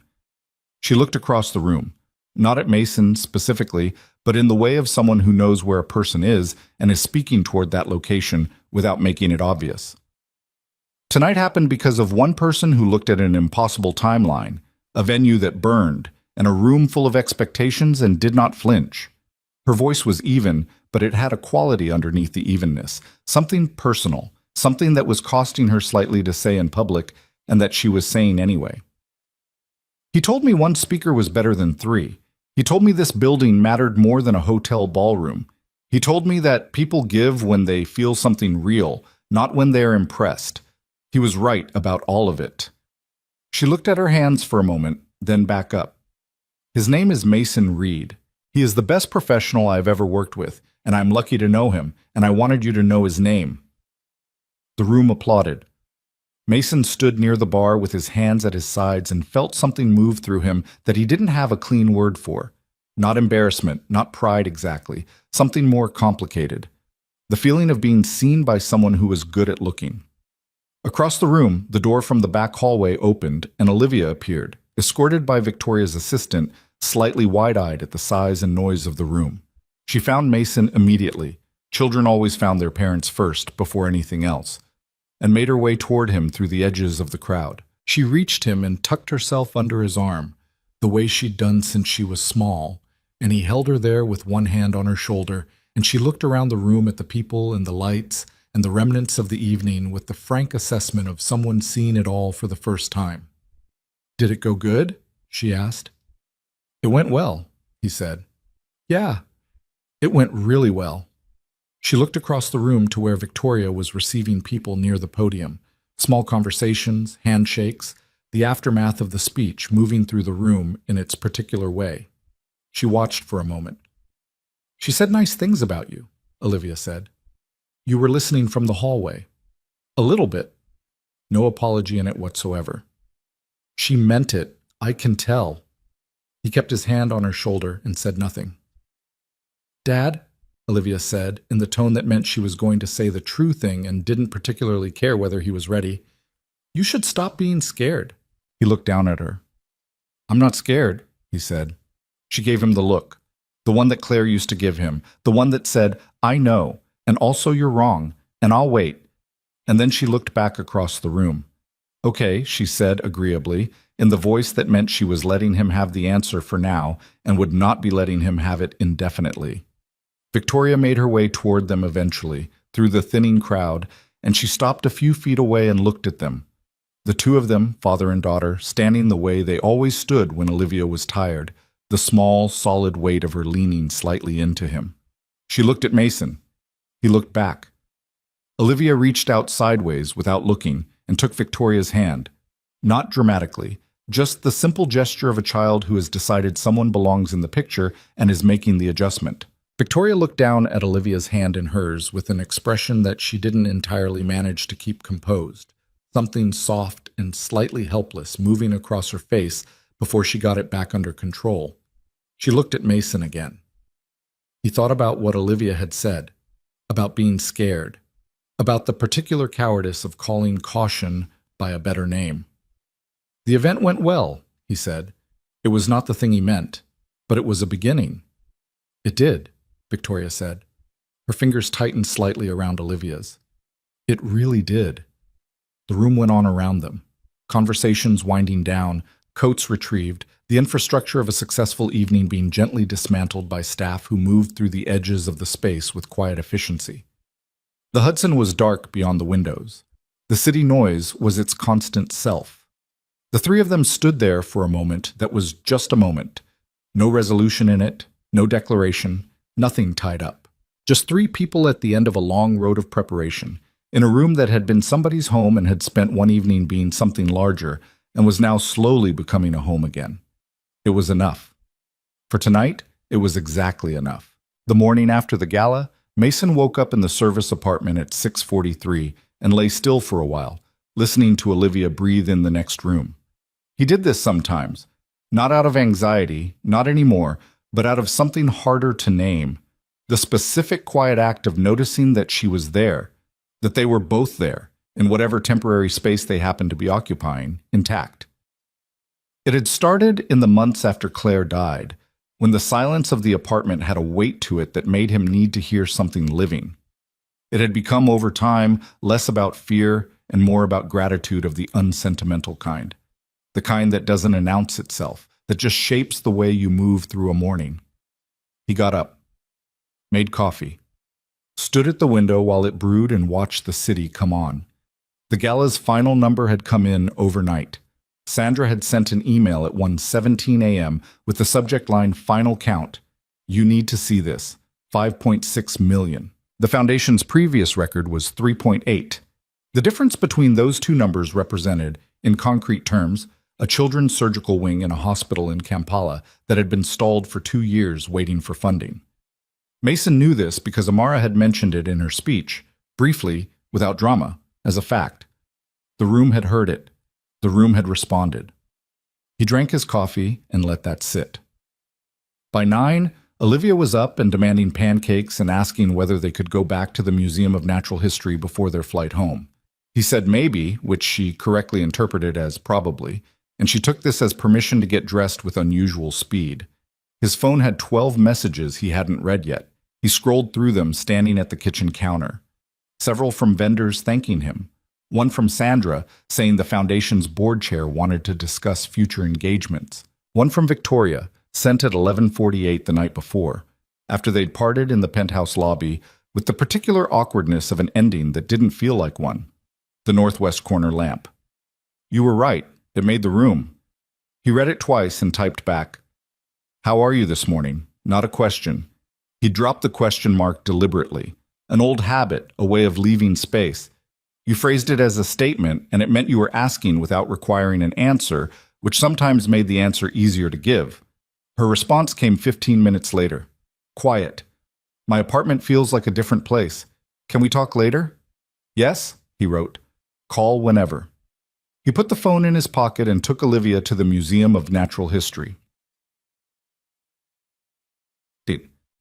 She looked across the room, not at Mason specifically, but in the way of someone who knows where a person is and is speaking toward that location without making it obvious. Tonight happened because of one person who looked at an impossible timeline, a venue that burned, and a room full of expectations and did not flinch. Her voice was even, but it had a quality underneath the evenness, something personal, something that was costing her slightly to say in public and that she was saying anyway. He told me one speaker was better than 3. He told me this building mattered more than a hotel ballroom. He told me that people give when they feel something real, not when they are impressed. He was right about all of it. She looked at her hands for a moment, then back up. His name is Mason Reed. He is the best professional I've ever worked with, and I'm lucky to know him, and I wanted you to know his name. The room applauded. Mason stood near the bar with his hands at his sides and felt something move through him that he didn't have a clean word for. Not embarrassment, not pride exactly, something more complicated. The feeling of being seen by someone who was good at looking. Across the room, the door from the back hallway opened and Olivia appeared, escorted by Victoria's assistant, slightly wide-eyed at the size and noise of the room. She found Mason immediately. Children always found their parents first, before anything else, and made her way toward him through the edges of the crowd. She reached him and tucked herself under his arm, the way she'd done since she was small, and he held her there with one hand on her shoulder, and she looked around the room at the people and the lights and the remnants of the evening with the frank assessment of someone seeing it all for the first time. "Did it go good?" she asked. "It went well," he said. "Yeah, it went really well." She looked across the room to where Victoria was receiving people near the podium. Small conversations, handshakes, the aftermath of the speech moving through the room in its particular way. She watched for a moment. "She said nice things about you," Olivia said. "You were listening from the hallway." "A little bit." No apology in it whatsoever. "She meant it. I can tell." He kept his hand on her shoulder and said nothing. "Dad," Olivia said, in the tone that meant she was going to say the true thing and didn't particularly care whether he was ready, "you should stop being scared." He looked down at her. "I'm not scared," he said. She gave him the look, the one that Claire used to give him, the one that said, "I know, and also you're wrong, and I'll wait." And then she looked back across the room. "Okay," she said agreeably, in the voice that meant she was letting him have the answer for now and would not be letting him have it indefinitely. Victoria made her way toward them eventually, through the thinning crowd, and she stopped a few feet away and looked at them. The two of them, father and daughter, standing the way they always stood when Olivia was tired, the small, solid weight of her leaning slightly into him. She looked at Mason. He looked back. Olivia reached out sideways without looking and took Victoria's hand. Not dramatically, just the simple gesture of a child who has decided someone belongs in the picture and is making the adjustment. Victoria looked down at Olivia's hand in hers with an expression that she didn't entirely manage to keep composed, something soft and slightly helpless moving across her face before she got it back under control. She looked at Mason again. He thought about what Olivia had said, about being scared, about the particular cowardice of calling caution by a better name. "The event went well," he said. "It was not the thing he meant, but it was a beginning." "It did," Victoria said. Her fingers tightened slightly around Olivia's. "It really did." The room went on around them. Conversations winding down, coats retrieved, the infrastructure of a successful evening being gently dismantled by staff who moved through the edges of the space with quiet efficiency. The Hudson was dark beyond the windows. The city noise was its constant self. The three of them stood there for a moment that was just a moment. No resolution in it, no declaration, nothing tied up. Just three people at the end of a long road of preparation, in a room that had been somebody's home and had spent one evening being something larger and was now slowly becoming a home again. It was enough. For tonight, it was exactly enough. The morning after the gala, Mason woke up in the service apartment at 6:43 and lay still for a while, listening to Olivia breathe in the next room. He did this sometimes, not out of anxiety, not anymore, but out of something harder to name. The specific quiet act of noticing that she was there, that they were both there, in whatever temporary space they happened to be occupying, intact. It had started in the months after Claire died, when the silence of the apartment had a weight to it that made him need to hear something living. It had become over time less about fear and more about gratitude of the unsentimental kind, the kind that doesn't announce itself, that just shapes the way you move through a morning. He got up, made coffee, stood at the window while it brewed and watched the city come on. The gala's final number had come in overnight. Sandra had sent an email at 1:17 a.m. with the subject line "Final Count." You need to see this. 5.6 million. The foundation's previous record was 3.8. The difference between those two numbers represented, in concrete terms, a children's surgical wing in a hospital in Kampala that had been stalled for 2 years waiting for funding. Mason knew this because Amara had mentioned it in her speech, briefly, without drama, as a fact. The room had heard it. The room had responded. He drank his coffee and let that sit. By 9, Olivia was up and demanding pancakes and asking whether they could go back to the Museum of Natural History before their flight home. He said maybe, which she correctly interpreted as probably, and she took this as permission to get dressed with unusual speed. His phone had 12 messages he hadn't read yet. He scrolled through them standing at the kitchen counter. Several from vendors thanking him. One from Sandra saying the foundation's board chair wanted to discuss future engagements. One from Victoria, sent at 11:48 the night before, after they'd parted in the penthouse lobby with the particular awkwardness of an ending that didn't feel like one. The northwest corner lamp. You were right. It made the room. He read it twice and typed back, "How are you this morning?" Not a question. He dropped the question mark deliberately. An old habit, a way of leaving space. You phrased it as a statement, and it meant you were asking without requiring an answer, which sometimes made the answer easier to give. Her response came 15 minutes later. Quiet. My apartment feels like a different place. Can we talk later? Yes, he wrote. Call whenever. He put the phone in his pocket and took Olivia to the Museum of Natural History.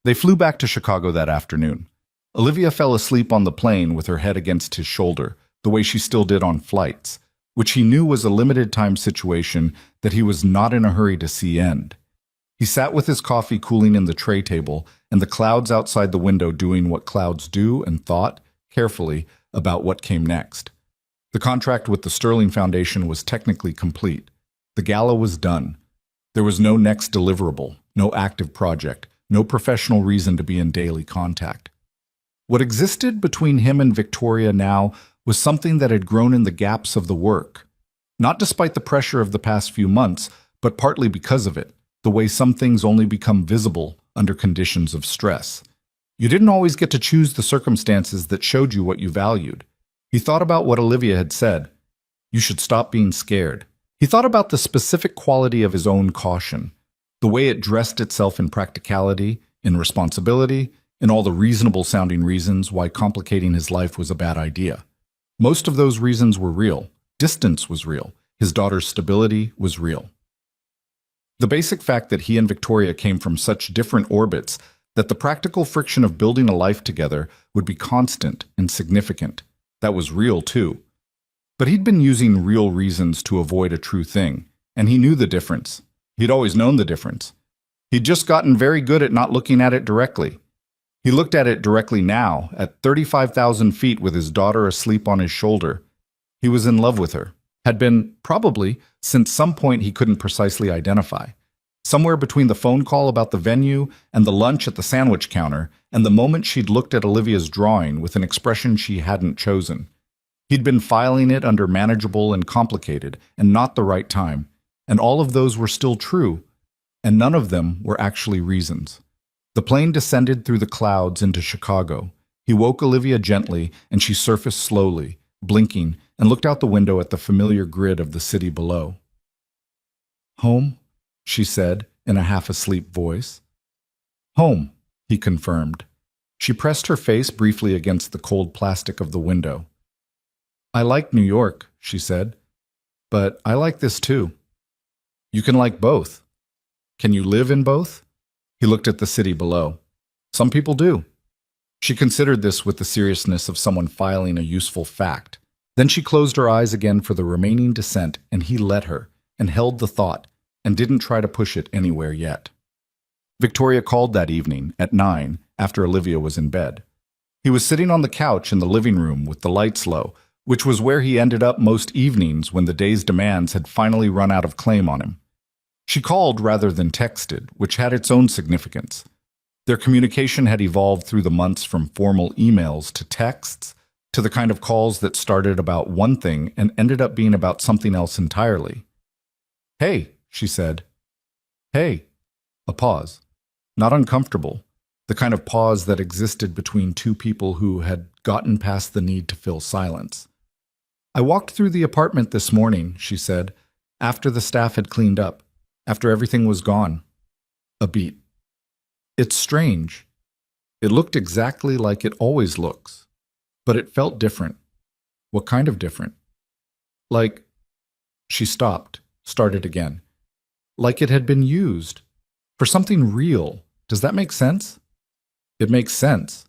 They flew back to Chicago that afternoon. Olivia fell asleep on the plane with her head against his shoulder, the way she still did on flights, which he knew was a limited-time situation that he was not in a hurry to see end. He sat with his coffee cooling in the tray table and the clouds outside the window doing what clouds do and thought, carefully, about what came next. The contract with the Sterling Foundation was technically complete. The gala was done. There was no next deliverable, no active project, no professional reason to be in daily contact. What existed between him and Victoria now was something that had grown in the gaps of the work. Not despite the pressure of the past few months, but partly because of it, the way some things only become visible under conditions of stress. You didn't always get to choose the circumstances that showed you what you valued. He thought about what Olivia had said. You should stop being scared. He thought about the specific quality of his own caution, the way it dressed itself in practicality, in responsibility, in all the reasonable-sounding reasons why complicating his life was a bad idea. Most of those reasons were real. Distance was real. His daughter's stability was real. The basic fact that he and Victoria came from such different orbits that the practical friction of building a life together would be constant and significant. That was real, too. But he'd been using real reasons to avoid a true thing, and he knew the difference. He'd always known the difference. He'd just gotten very good at not looking at it directly. He looked at it directly now, at 35,000 feet with his daughter asleep on his shoulder. He was in love with her. Had been, probably, since some point he couldn't precisely identify. Somewhere between the phone call about the venue and the lunch at the sandwich counter and the moment she'd looked at Olivia's drawing with an expression she hadn't chosen. He'd been filing it under manageable and complicated and not the right time, and all of those were still true, and none of them were actually reasons. The plane descended through the clouds into Chicago. He woke Olivia gently, and she surfaced slowly, blinking, and looked out the window at the familiar grid of the city below. "Home?" she said, in a half-asleep voice. "Home," he confirmed. She pressed her face briefly against the cold plastic of the window. "I like New York," she said, "but I like this too." "You can like both. Can you live in both?" He looked at the city below. "Some people do." She considered this with the seriousness of someone filing a useful fact. Then she closed her eyes again for the remaining descent, and he let her, and held the thought, and didn't try to push it anywhere yet. Victoria called that evening, at 9, after Olivia was in bed. He was sitting on the couch in the living room with the lights low, which was where he ended up most evenings when the day's demands had finally run out of claim on him. She called rather than texted, which had its own significance. Their communication had evolved through the months from formal emails to texts, to the kind of calls that started about one thing and ended up being about something else entirely. "Hey," she said. "Hey." A pause. Not uncomfortable. The kind of pause that existed between two people who had gotten past the need to fill silence. "I walked through the apartment this morning," she said, "after the staff had cleaned up, after everything was gone." A beat. "It's strange. It looked exactly like it always looks, but it felt different." "What kind of different?" "Like..." She stopped, started again. "Like it had been used. For something real. Does that make sense?" "It makes sense.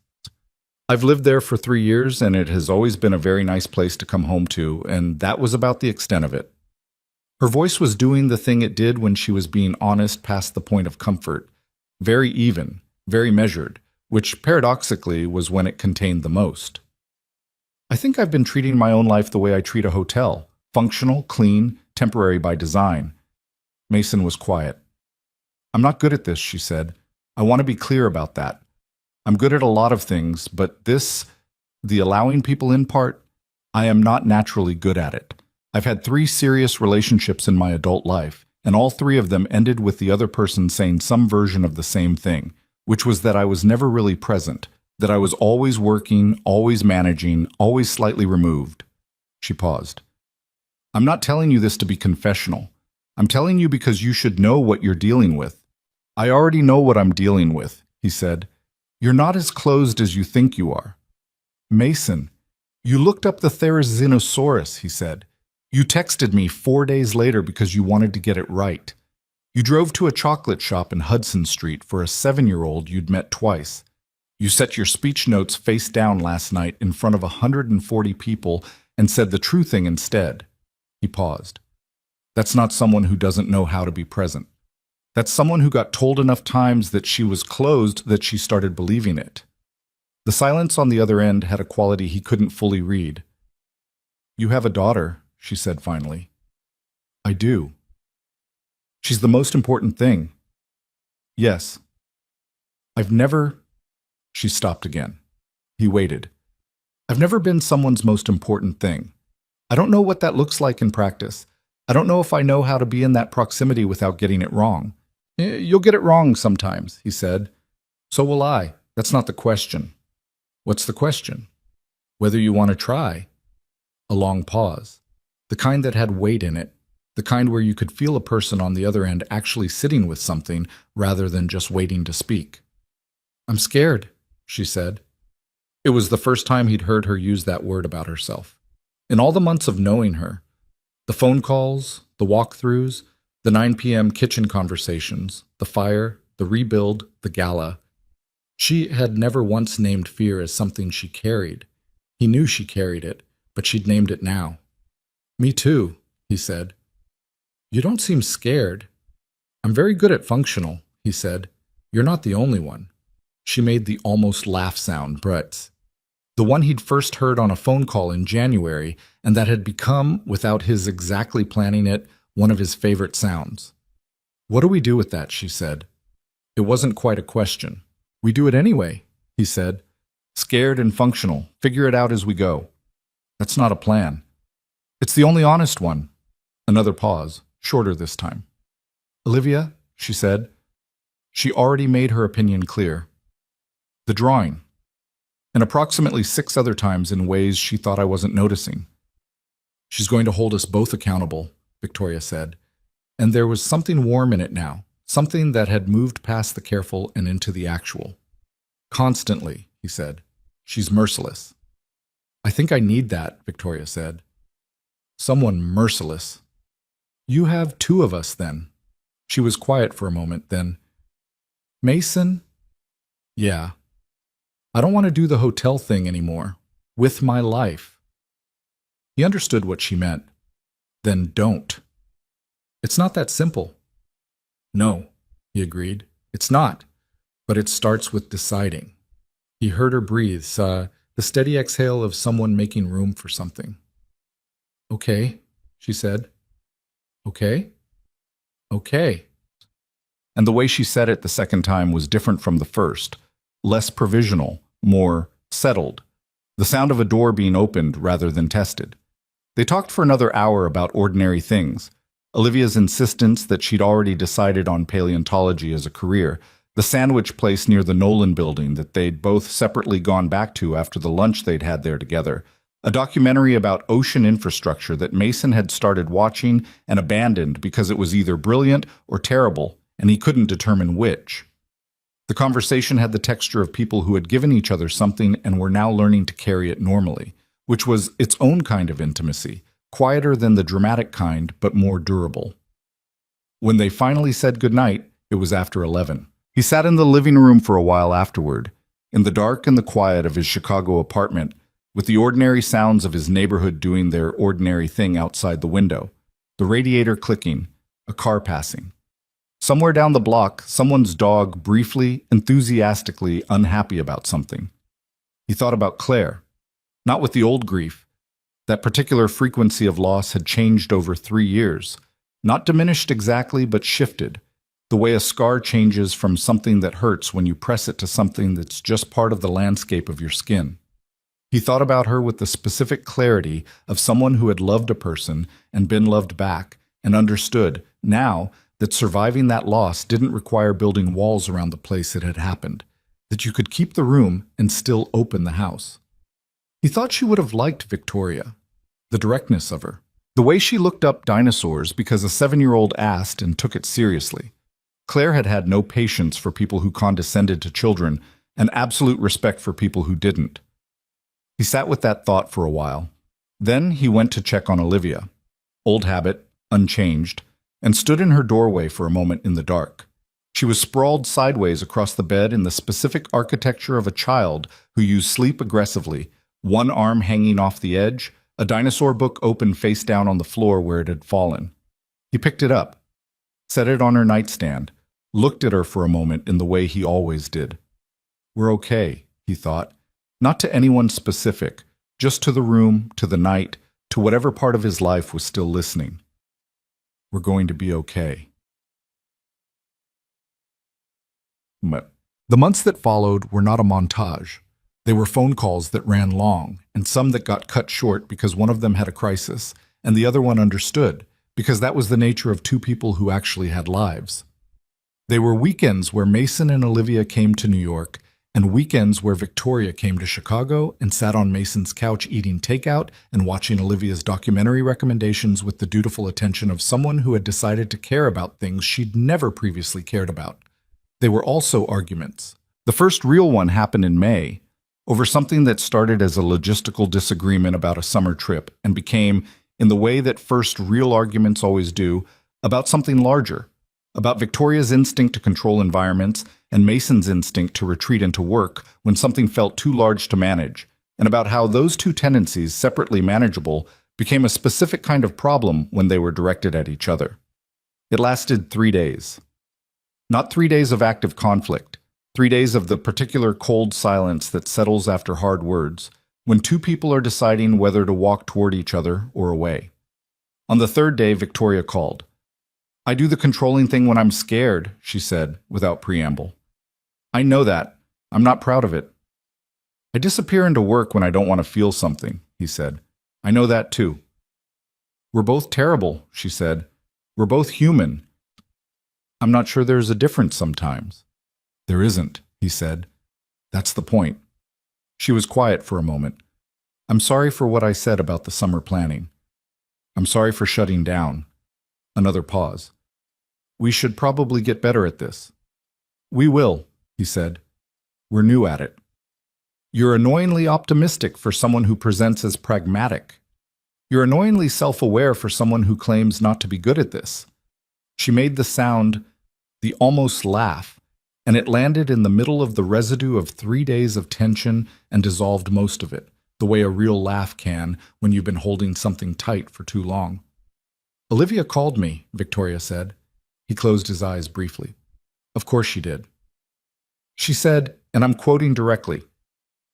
I've lived there for 3 years, and it has always been a very nice place to come home to, and that was about the extent of it." Her voice was doing the thing it did when she was being honest past the point of comfort. Very even, very measured, which paradoxically was when it contained the most. "I think I've been treating my own life the way I treat a hotel. Functional, clean, temporary by design." Mason was quiet. "I'm not good at this," she said. "I want to be clear about that. I'm good at a lot of things, but this, the allowing people in part, I am not naturally good at it. I've had 3 serious relationships in my adult life, and all 3 of them ended with the other person saying some version of the same thing, which was that I was never really present, that I was always working, always managing, always slightly removed." She paused. "I'm not telling you this to be confessional. I'm telling you because you should know what you're dealing with." "I already know what I'm dealing with," he said. "You're not as closed as you think you are." "Mason, you looked up the Therizinosaurus," he said. "You texted me 4 days later because you wanted to get it right. You drove to a chocolate shop in Hudson Street for a 7-year-old you'd met twice. You set your speech notes face down last night in front of 140 people and said the true thing instead." He paused. "That's not someone who doesn't know how to be present. That's someone who got told enough times that she was closed that she started believing it." The silence on the other end had a quality he couldn't fully read. "You have a daughter," she said finally. "I do." "She's the most important thing." "Yes." "I've never..." She stopped again. He waited. "I've never been someone's most important thing. I don't know what that looks like in practice. I don't know if I know how to be in that proximity without getting it wrong." "You'll get it wrong sometimes," he said. "So will I. That's not the question." "What's the question?" "Whether you want to try." A long pause. The kind that had weight in it. The kind where you could feel a person on the other end actually sitting with something rather than just waiting to speak. "I'm scared," she said. It was the first time he'd heard her use that word about herself. In all the months of knowing her, the phone calls, the walkthroughs, the 9 p.m. kitchen conversations, the fire, the rebuild, the gala, she had never once named fear as something she carried. He knew she carried it, but she'd named it now. "Me too," he said. "You don't seem scared." "I'm very good at functional," he said. "You're not the only one." She made the almost laugh sound, but the one he'd first heard on a phone call in January, and that had become, without his exactly planning it, one of his favorite sounds. "What do we do with that?" she said. It wasn't quite a question. "We do it anyway," he said. "Scared and functional. Figure it out as we go." "That's not a plan." "It's the only honest one." Another pause, shorter this time. "Olivia," she said, She already made her opinion clear. The drawing. And approximately 6 other times in ways she thought I wasn't noticing. She's going to hold us both accountable, Victoria said. And there was something warm in it now, something that had moved past the careful and into the actual. Constantly, he said. She's merciless. I think I need that, Victoria said. Someone merciless. You have 2 of us, then. She was quiet for a moment, then. Mason? Yeah. I don't want to do the hotel thing anymore. With my life. He understood what she meant. Then don't. It's not that simple. No, he agreed. It's not. But it starts with deciding. He heard her breathe, the steady exhale of someone making room for something. Okay, she said. Okay? Okay. And the way she said it the second time was different from the first, less provisional, more settled, the sound of a door being opened rather than tested. They talked for another hour about ordinary things. Olivia's insistence that she'd already decided on paleontology as a career, the sandwich place near the Nolan building that they'd both separately gone back to after the lunch they'd had there together, a documentary about ocean infrastructure that Mason had started watching and abandoned because it was either brilliant or terrible, and he couldn't determine which. The conversation had the texture of people who had given each other something and were now learning to carry it normally, which was its own kind of intimacy, quieter than the dramatic kind, but more durable. When they finally said goodnight, it was after 11. He sat in the living room for a while afterward, in the dark and the quiet of his Chicago apartment, with the ordinary sounds of his neighborhood doing their ordinary thing outside the window, the radiator clicking, a car passing. Somewhere down the block, someone's dog briefly, enthusiastically unhappy about something. He thought about Claire, not with the old grief. That particular frequency of loss had changed over 3 years, not diminished exactly, but shifted, the way a scar changes from something that hurts when you press it to something that's just part of the landscape of your skin. He thought about her with the specific clarity of someone who had loved a person and been loved back and understood, now, that surviving that loss didn't require building walls around the place it had happened, that you could keep the room and still open the house. He thought she would have liked Victoria, the directness of her, the way she looked up dinosaurs because a 7-year-old asked and took it seriously. Claire had had no patience for people who condescended to children and absolute respect for people who didn't. He sat with that thought for a while. Then he went to check on Olivia. Old habit, unchanged, and stood in her doorway for a moment in the dark. She was sprawled sideways across the bed in the specific architecture of a child who used sleep aggressively, one arm hanging off the edge, a dinosaur book open face down on the floor where it had fallen. He picked it up, set it on her nightstand, looked at her for a moment in the way he always did. We're okay, he thought, not to anyone specific, just to the room, to the night, to whatever part of his life was still listening. We're going to be okay. The months that followed were not a montage. They were phone calls that ran long, and some that got cut short because one of them had a crisis, and the other one understood, because that was the nature of 2 people who actually had lives. They were weekends where Mason and Olivia came to New York, and weekends where Victoria came to Chicago and sat on Mason's couch eating takeout and watching Olivia's documentary recommendations with the dutiful attention of someone who had decided to care about things she'd never previously cared about. They were also arguments. The first real one happened in May, over something that started as a logistical disagreement about a summer trip and became, in the way that first real arguments always do, about something larger, about Victoria's instinct to control environments and Mason's instinct to retreat into work when something felt too large to manage, and about how those 2 tendencies, separately manageable, became a specific kind of problem when they were directed at each other. It lasted 3 days. Not 3 days of active conflict, 3 days of the particular cold silence that settles after hard words, when 2 people are deciding whether to walk toward each other or away. On the 3rd day, Victoria called. I do the controlling thing when I'm scared, she said, without preamble. I know that. I'm not proud of it. I disappear into work when I don't want to feel something, he said. I know that too. We're both terrible, she said. We're both human. I'm not sure there's a difference sometimes. There isn't, he said. That's the point. She was quiet for a moment. I'm sorry for what I said about the summer planning. I'm sorry for shutting down. Another pause. We should probably get better at this. We will, he said. We're new at it. You're annoyingly optimistic for someone who presents as pragmatic. You're annoyingly self-aware for someone who claims not to be good at this. She made the sound, the almost laugh, and it landed in the middle of the residue of 3 days of tension and dissolved most of it, the way a real laugh can when you've been holding something tight for too long. Olivia called me, Victoria said. He closed his eyes briefly. Of course she did. She said, and I'm quoting directly,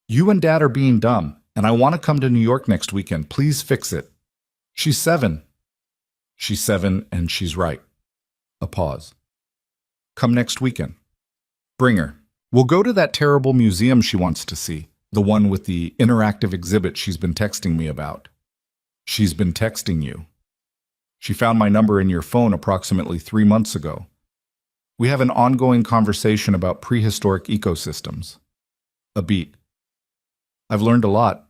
"You and Dad are being dumb, and I want to come to New York next weekend. Please fix it." She's 7. She's 7, and she's right. A pause. Come next weekend. Bring her. We'll go to that terrible museum she wants to see, the one with the interactive exhibit she's been texting me about. She's been texting you. She found my number in your phone approximately 3 months ago. We have an ongoing conversation about prehistoric ecosystems. A beat. I've learned a lot.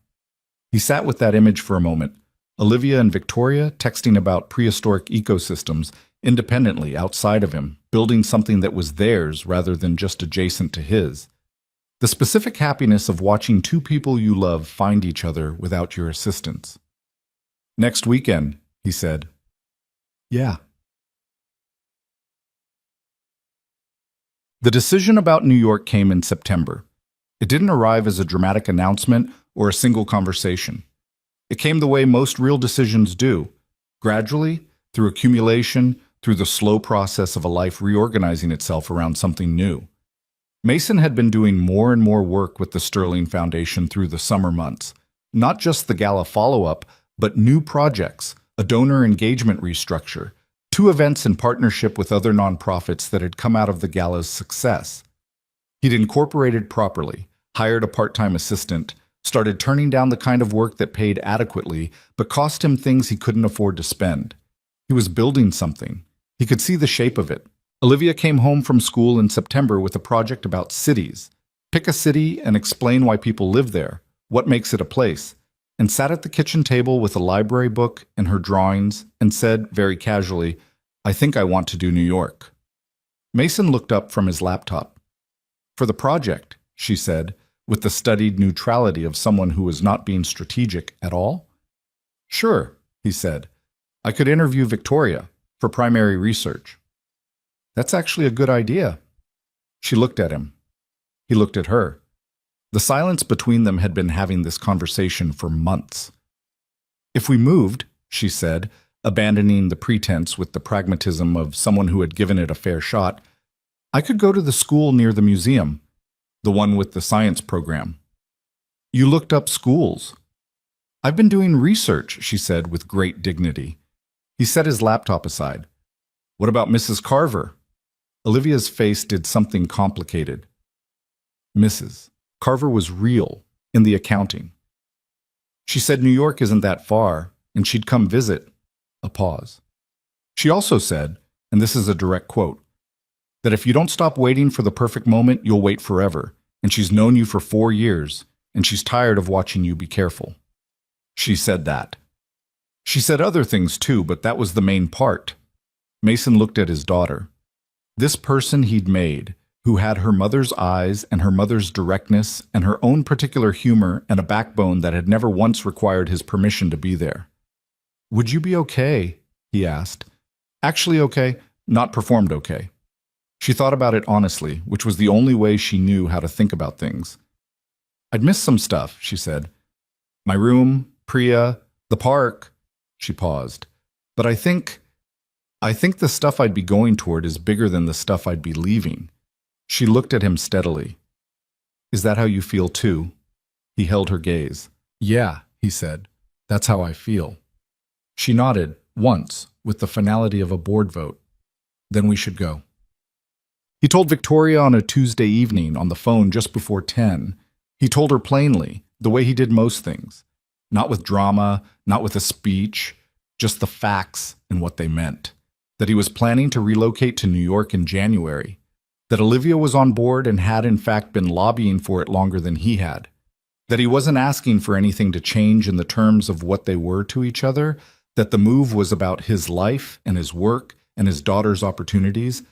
He sat with that image for a moment. Olivia and Victoria texting about prehistoric ecosystems independently outside of him, building something that was theirs rather than just adjacent to his. The specific happiness of watching two people you love find each other without your assistance. Next weekend, he said. Yeah. The decision about New York came in September. It didn't arrive as a dramatic announcement or a single conversation. It came the way most real decisions do, gradually, through accumulation, through the slow process of a life reorganizing itself around something new. Mason had been doing more and more work with the Sterling Foundation through the summer months, not just the gala follow-up, but new projects, a donor engagement restructure, 2 events in partnership with other nonprofits that had come out of the gala's success. He'd incorporated properly, hired a part-time assistant, started turning down the kind of work that paid adequately but cost him things he couldn't afford to spend. He was building something. He could see the shape of it. Olivia came home from school in September with a project about cities. Pick a city and explain why people live there, what makes it a place, and sat at the kitchen table with a library book and her drawings and said, very casually, I think I want to do New York. Mason looked up from his laptop. For the project, she said, with the studied neutrality of someone who was not being strategic at all. Sure, he said. I could interview Victoria for primary research. That's actually a good idea. She looked at him. He looked at her. The silence between them had been having this conversation for months. If we moved, she said, abandoning the pretense with the pragmatism of someone who had given it a fair shot, I could go to the school near the museum, the one with the science program. You looked up schools. I've been doing research, she said with great dignity. He set his laptop aside. What about Mrs. Carver? Olivia's face did something complicated. Mrs. Carver was real, in the accounting. She said New York isn't that far, and she'd come visit. A pause. She also said, and this is a direct quote, that if you don't stop waiting for the perfect moment, you'll wait forever, and she's known you for 4 years, and she's tired of watching you be careful. She said that. She said other things too, but that was the main part. Mason looked at his daughter. This person he'd made, who had her mother's eyes and her mother's directness and her own particular humor and a backbone that had never once required his permission to be there. Would you be okay? He asked. Actually okay, not performed okay. She thought about it honestly, which was the only way she knew how to think about things. I'd missed some stuff, she said. My room, Priya, the park. She paused. But I think the stuff I'd be going toward is bigger than the stuff I'd be leaving. She looked at him steadily. Is that how you feel too? He held her gaze. Yeah, he said. That's how I feel. She nodded, once, with the finality of a board vote. Then we should go. He told Victoria on a Tuesday evening on the phone just before 10. He told her plainly, the way he did most things. Not with drama, not with a speech, just the facts and what they meant. that he was planning to relocate to New York in January, that Olivia was on board and had in fact been lobbying for it longer than he had, that he wasn't asking for anything to change in the terms of what they were to each other, that the move was about his life and his work and his daughter's opportunities,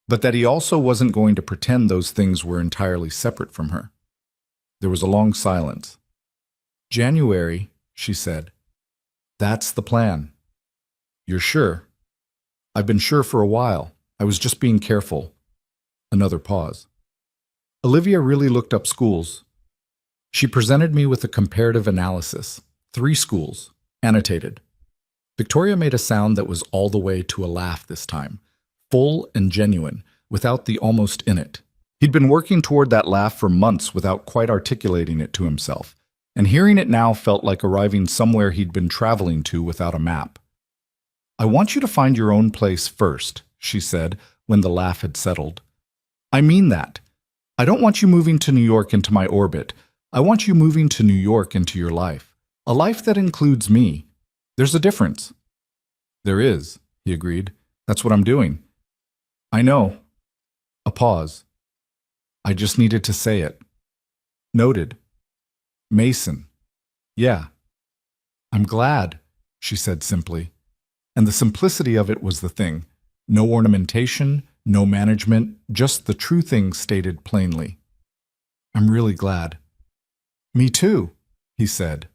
but that he also wasn't going to pretend those things were entirely separate from her. There was a long silence. "January," she said. "That's the plan." "You're sure?" "I've been sure for a while. I was just being careful." Another pause. Olivia really looked up schools. She presented me with a comparative analysis. 3 schools, annotated. Victoria made a sound that was all the way to a laugh this time, full and genuine, without the almost in it. He'd been working toward that laugh for months without quite articulating it to himself, and hearing it now felt like arriving somewhere he'd been traveling to without a map. "I want you to find your own place first," she said when the laugh had settled. "I mean that. I don't want you moving to New York into my orbit. I want you moving to New York into your life. A life that includes me. There's a difference." "There is," he agreed. "That's what I'm doing." "I know." A pause. "I just needed to say it." "Noted." "Mason." "Yeah." "I'm glad," she said simply. And the simplicity of it was the thing. No ornamentation, no management, just the true thing stated plainly. "I'm really glad." "Me too," he said.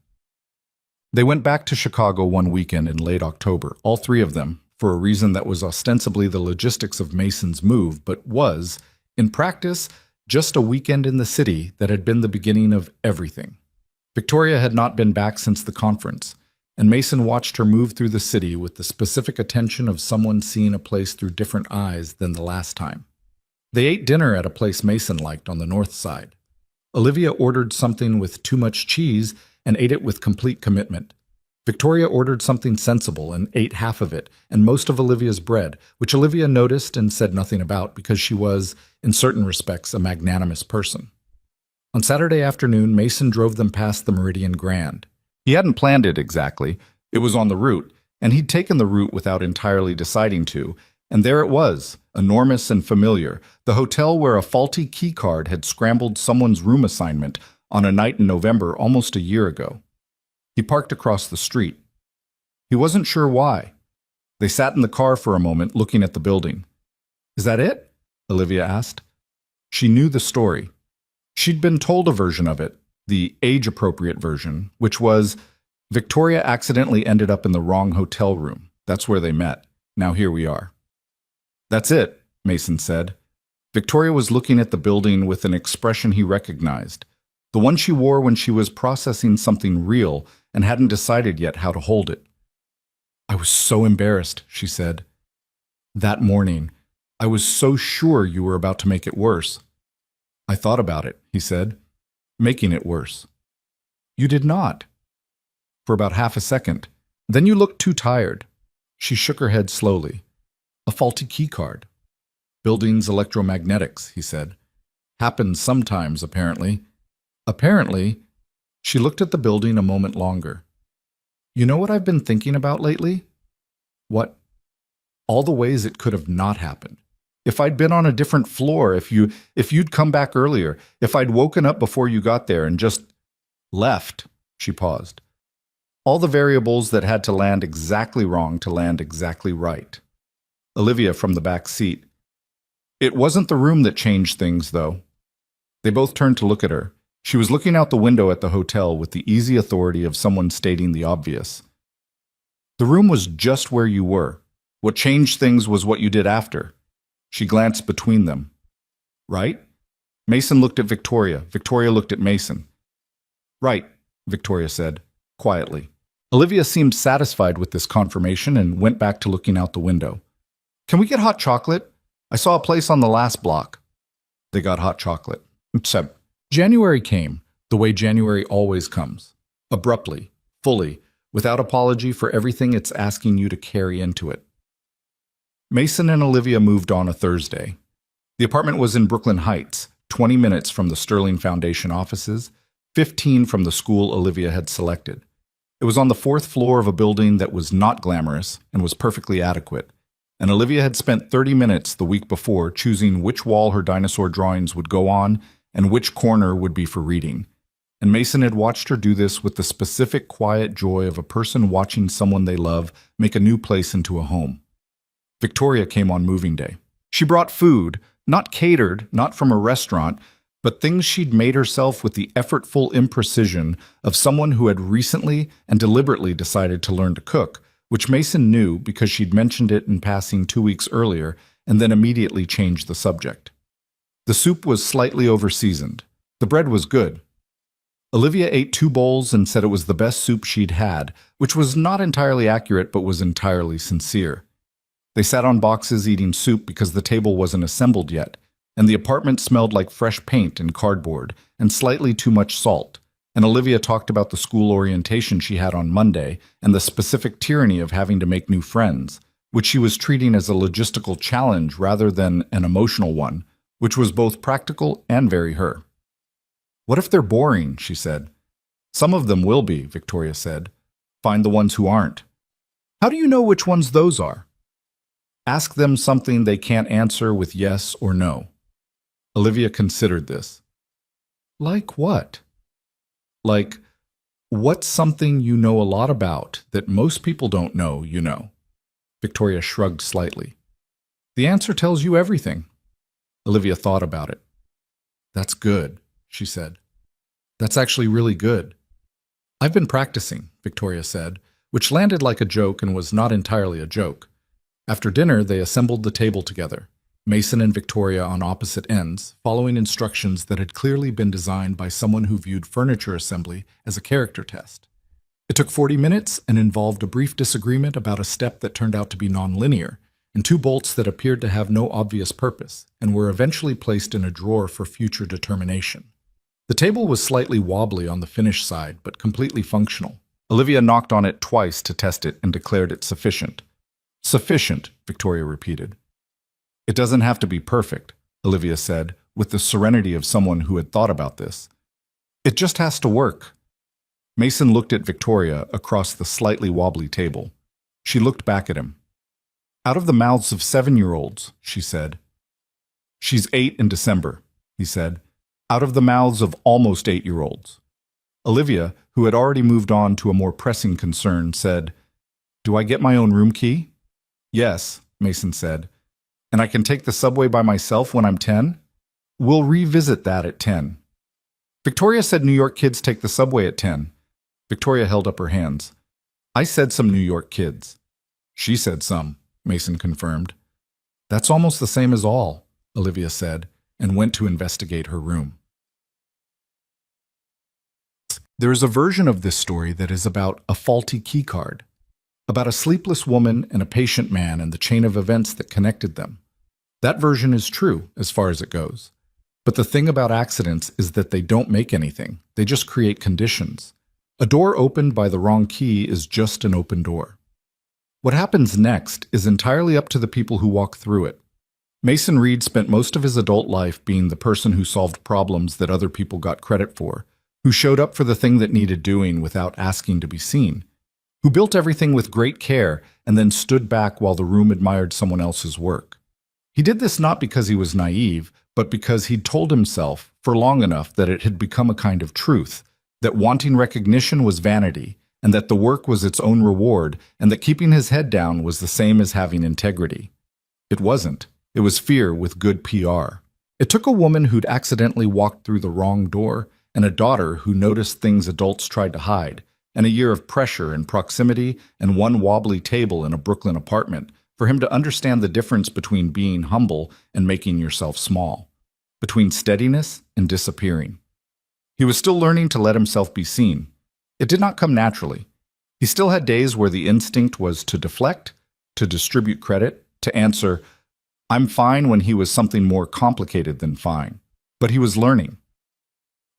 They went back to Chicago one weekend in late October, all 3 of them, for a reason that was ostensibly the logistics of Mason's move, but was, in practice, just a weekend in the city that had been the beginning of everything. Victoria had not been back since the conference, and Mason watched her move through the city with the specific attention of someone seeing a place through different eyes than the last time. They ate dinner at a place Mason liked on the north side. Olivia ordered something with too much cheese and ate it with complete commitment. Victoria ordered something sensible and ate half of it and most of Olivia's bread, which Olivia noticed and said nothing about because she was, in certain respects, a magnanimous person. On Saturday afternoon, Mason drove them past the Meridian Grand. He hadn't planned it exactly. It was on the route, and he'd taken the route without entirely deciding to, and there it was, enormous and familiar, the hotel where a faulty key card had scrambled someone's room assignment on a night in November almost a year ago. He parked across the street. He wasn't sure why. They sat in the car for a moment, looking at the building. "Is that it?" Olivia asked. She knew the story. She'd been told a version of it, the age-appropriate version, which was, Victoria accidentally ended up in the wrong hotel room. That's where they met. Now here we are. "That's it," Mason said. Victoria was looking at the building with an expression he recognized, the one she wore when she was processing something real and hadn't decided yet how to hold it. "I was so embarrassed," she said. "That morning, I was so sure you were about to make it worse." "I thought about it," he said, "making it worse." "You did not." "For about half a second. Then you looked too tired." She shook her head slowly. "A faulty key card." "Building's electromagnetics," he said. "Happens sometimes, apparently." "Apparently?" She looked at the building a moment longer. "You know what I've been thinking about lately?" "What?" "All the ways it could have not happened. If I'd been on a different floor, if you'd come back earlier, if I'd woken up before you got there and just left." She paused. All the variables that had to land exactly wrong to land exactly right. Olivia from the back seat. "It wasn't the room that changed things, though." They both turned to look at her. She was looking out the window at the hotel with the easy authority of someone stating the obvious. "The room was just where you were. What changed things was what you did after." She glanced between them. "Right?" Mason looked at Victoria. Victoria looked at Mason. "Right," Victoria said, quietly. Olivia seemed satisfied with this confirmation and went back to looking out the window. "Can we get hot chocolate? I saw a place on the last block." They got hot chocolate. Except January came, the way January always comes. Abruptly, fully, without apology for everything it's asking you to carry into it. Mason and Olivia moved on a Thursday. The apartment was in Brooklyn Heights, 20 minutes from the Sterling Foundation offices, 15 from the school Olivia had selected. It was on the 4th floor of a building that was not glamorous and was perfectly adequate. and Olivia had spent 30 minutes the week before choosing which wall her dinosaur drawings would go on and which corner would be for reading. And Mason had watched her do this with the specific quiet joy of a person watching someone they love make a new place into a home. Victoria came on moving day. She brought food, not catered, not from a restaurant, but things she'd made herself with the effortful imprecision of someone who had recently and deliberately decided to learn to cook, which Mason knew because she'd mentioned it in passing 2 weeks earlier and then immediately changed the subject. The soup was slightly over-seasoned. The bread was good. Olivia ate 2 bowls and said it was the best soup she'd had, which was not entirely accurate but was entirely sincere. They sat on boxes eating soup because the table wasn't assembled yet, and the apartment smelled like fresh paint and cardboard and slightly too much salt. And Olivia talked about the school orientation she had on Monday and the specific tyranny of having to make new friends, which she was treating as a logistical challenge rather than an emotional one, which was both practical and very her. "What if they're boring?" she said. "Some of them will be," Victoria said. "Find the ones who aren't." "How do you know which ones those are?" "Ask them something they can't answer with yes or no." Olivia considered this. "Like what?" "Like, what's something you know a lot about that most people don't know you know?" Victoria shrugged slightly. "The answer tells you everything." Olivia thought about it. "That's good," she said. "That's actually really good." "I've been practicing," Victoria said, which landed like a joke and was not entirely a joke. After dinner, they assembled the table together, Mason and Victoria on opposite ends, following instructions that had clearly been designed by someone who viewed furniture assembly as a character test. It took 40 minutes and involved a brief disagreement about a step that turned out to be nonlinear, and 2 bolts that appeared to have no obvious purpose, and were eventually placed in a drawer for future determination. The table was slightly wobbly on the finish side, but completely functional. Olivia knocked on it twice to test it and declared it sufficient. "Sufficient," Victoria repeated. "It doesn't have to be perfect," Olivia said, with the serenity of someone who had thought about this. "It just has to work." Mason looked at Victoria across the slightly wobbly table. She looked back at him. "Out of the mouths of 7-year-olds, she said. "She's 8 in December," he said. "Out of the mouths of almost 8-year-olds. Olivia, who had already moved on to a more pressing concern, said, "Do I get my own room key?" "Yes," Mason said. "And I can take the subway by myself when I'm 10? "We'll revisit that at 10. "Victoria said New York kids take the subway at 10. Victoria held up her hands. "I said some New York kids." "She said some," Mason confirmed. "That's almost the same as all," Olivia said, and went to investigate her room. There is a version of this story that is about a faulty keycard, about a sleepless woman and a patient man and the chain of events that connected them. That version is true, as far as it goes. But the thing about accidents is that they don't make anything. They just create conditions. A door opened by the wrong key is just an open door. What happens next is entirely up to the people who walk through it. Mason Reed spent most of his adult life being the person who solved problems that other people got credit for, who showed up for the thing that needed doing without asking to be seen, who built everything with great care and then stood back while the room admired someone else's work. He did this not because he was naive, but because he'd told himself for long enough that it had become a kind of truth, that wanting recognition was vanity, and that the work was its own reward, and that keeping his head down was the same as having integrity. It wasn't. It was fear with good PR. It took a woman who'd accidentally walked through the wrong door, and a daughter who noticed things adults tried to hide, and a year of pressure and proximity, and one wobbly table in a Brooklyn apartment, for him to understand the difference between being humble and making yourself small, between steadiness and disappearing. He was still learning to let himself be seen. It did not come naturally. He still had days where the instinct was to deflect, to distribute credit, to answer, "I'm fine," when he was something more complicated than fine. But he was learning.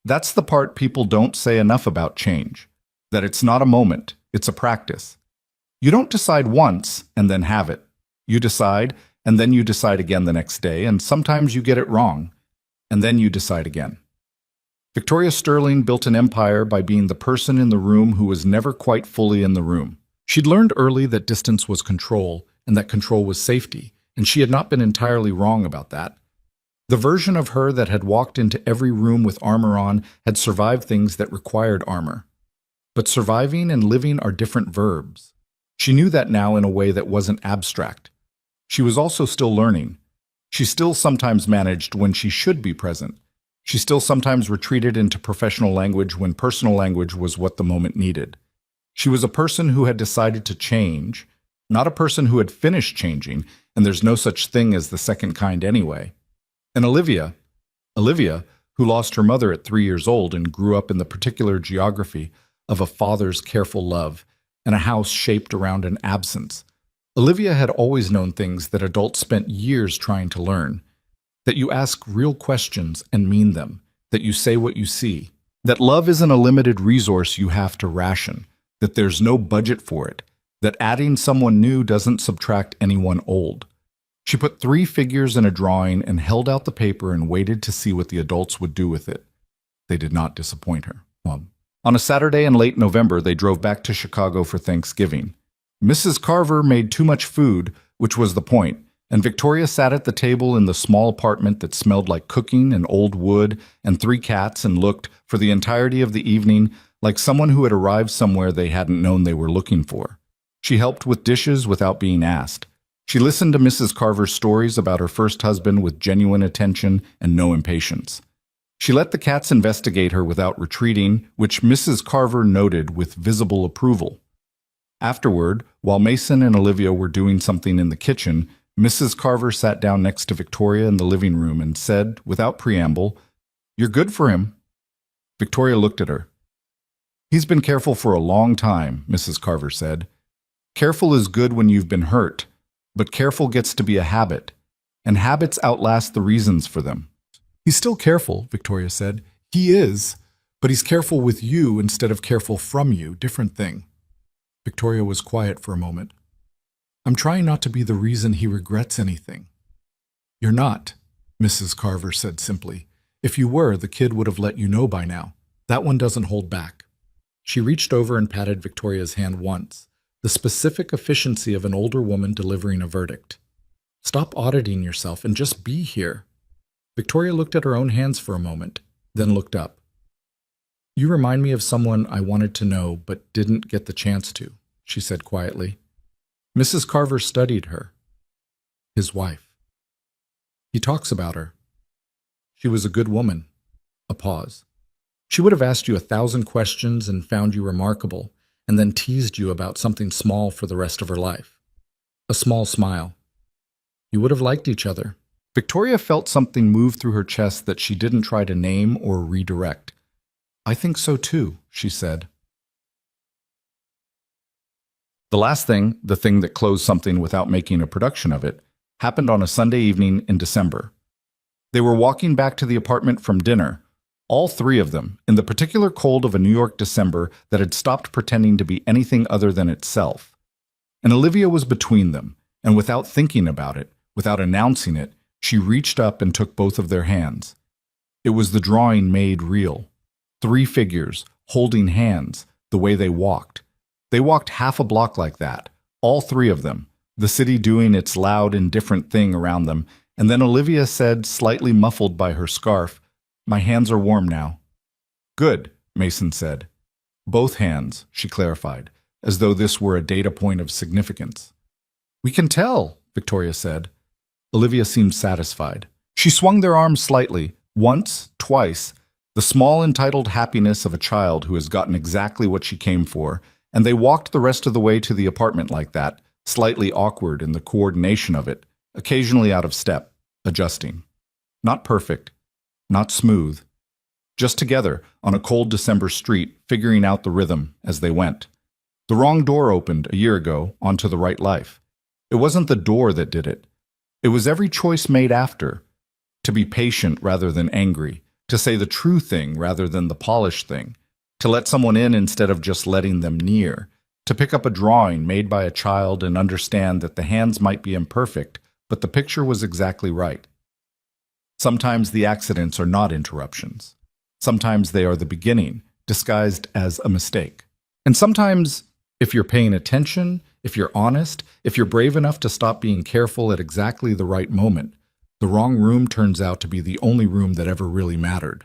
That's the part people don't say enough about change, that it's not a moment, it's a practice. You don't decide once and then have it. You decide, and then you decide again the next day, and sometimes you get it wrong, and then you decide again. Victoria Sterling built an empire by being the person in the room who was never quite fully in the room. She'd learned early that distance was control, and that control was safety, and she had not been entirely wrong about that. The version of her that had walked into every room with armor on had survived things that required armor. But surviving and living are different verbs. She knew that now in a way that wasn't abstract. She was also still learning. She still sometimes managed when she should be present. She still sometimes retreated into professional language when personal language was what the moment needed. She was a person who had decided to change, not a person who had finished changing, and there's no such thing as the second kind anyway. And Olivia, who lost her mother at 3 years old and grew up in the particular geography of a father's careful love and a house shaped around an absence. Olivia had always known things that adults spent years trying to learn. That you ask real questions and mean them. That you say what you see. That love isn't a limited resource you have to ration. That there's no budget for it. That adding someone new doesn't subtract anyone old. She put 3 figures in a drawing and held out the paper and waited to see what the adults would do with it. They did not disappoint her. On a Saturday in late November, they drove back to Chicago for Thanksgiving. Mrs. Carver made too much food, which was the point, and Victoria sat at the table in the small apartment that smelled like cooking and old wood and 3 cats and looked, for the entirety of the evening, like someone who had arrived somewhere they hadn't known they were looking for. She helped with dishes without being asked. She listened to Mrs. Carver's stories about her first husband with genuine attention and no impatience. She let the cats investigate her without retreating, which Mrs. Carver noted with visible approval. Afterward, while Mason and Olivia were doing something in the kitchen, Mrs. Carver sat down next to Victoria in the living room and said, without preamble, "You're good for him." Victoria looked at her. "He's been careful for a long time," Mrs. Carver said. "Careful is good when you've been hurt, but careful gets to be a habit, and habits outlast the reasons for them." "He's still careful," Victoria said. "He is, but he's careful with you instead of careful from you. Different thing." Victoria was quiet for a moment. "I'm trying not to be the reason he regrets anything." "You're not," Mrs. Carver said simply. "If you were, the kid would have let you know by now. That one doesn't hold back." She reached over and patted Victoria's hand once, the specific efficiency of an older woman delivering a verdict. "Stop auditing yourself and just be here." Victoria looked at her own hands for a moment, then looked up. "You remind me of someone I wanted to know but didn't get the chance to," she said quietly. Mrs. Carver studied her. "His wife. He talks about her. She was a good woman." A pause. "She would have asked you 1,000 questions and found you remarkable, and then teased you about something small for the rest of her life." A small smile. "You would have liked each other." Victoria felt something move through her chest that she didn't try to name or redirect. "I think so too," she said. The last thing, the thing that closed something without making a production of it, happened on a Sunday evening in December. They were walking back to the apartment from dinner, all 3 of them, in the particular cold of a New York December that had stopped pretending to be anything other than itself. And Olivia was between them, and without thinking about it, without announcing it, she reached up and took both of their hands. It was the drawing made real. 3 figures, holding hands, the way they walked. They walked half a block like that, all 3 of them, the city doing its loud, indifferent thing around them, and then Olivia said, slightly muffled by her scarf, "My hands are warm now." "Good," Mason said. "Both hands," she clarified, as though this were a data point of significance. "We can tell," Victoria said. Olivia seemed satisfied. She swung their arms slightly, once, twice, the small entitled happiness of a child who has gotten exactly what she came for, and they walked the rest of the way to the apartment like that, slightly awkward in the coordination of it, occasionally out of step, adjusting. Not perfect, not smooth. Just together, on a cold December street, figuring out the rhythm as they went. The wrong door opened a year ago onto the right life. It wasn't the door that did it. It was every choice made after. To be patient rather than angry, to say the true thing rather than the polished thing, to let someone in instead of just letting them near, to pick up a drawing made by a child and understand that the hands might be imperfect, but the picture was exactly right. Sometimes the accidents are not interruptions. Sometimes they are the beginning, disguised as a mistake. And sometimes If you're paying attention, if you're honest, if you're brave enough to stop being careful at exactly the right moment, the wrong room turns out to be the only room that ever really mattered.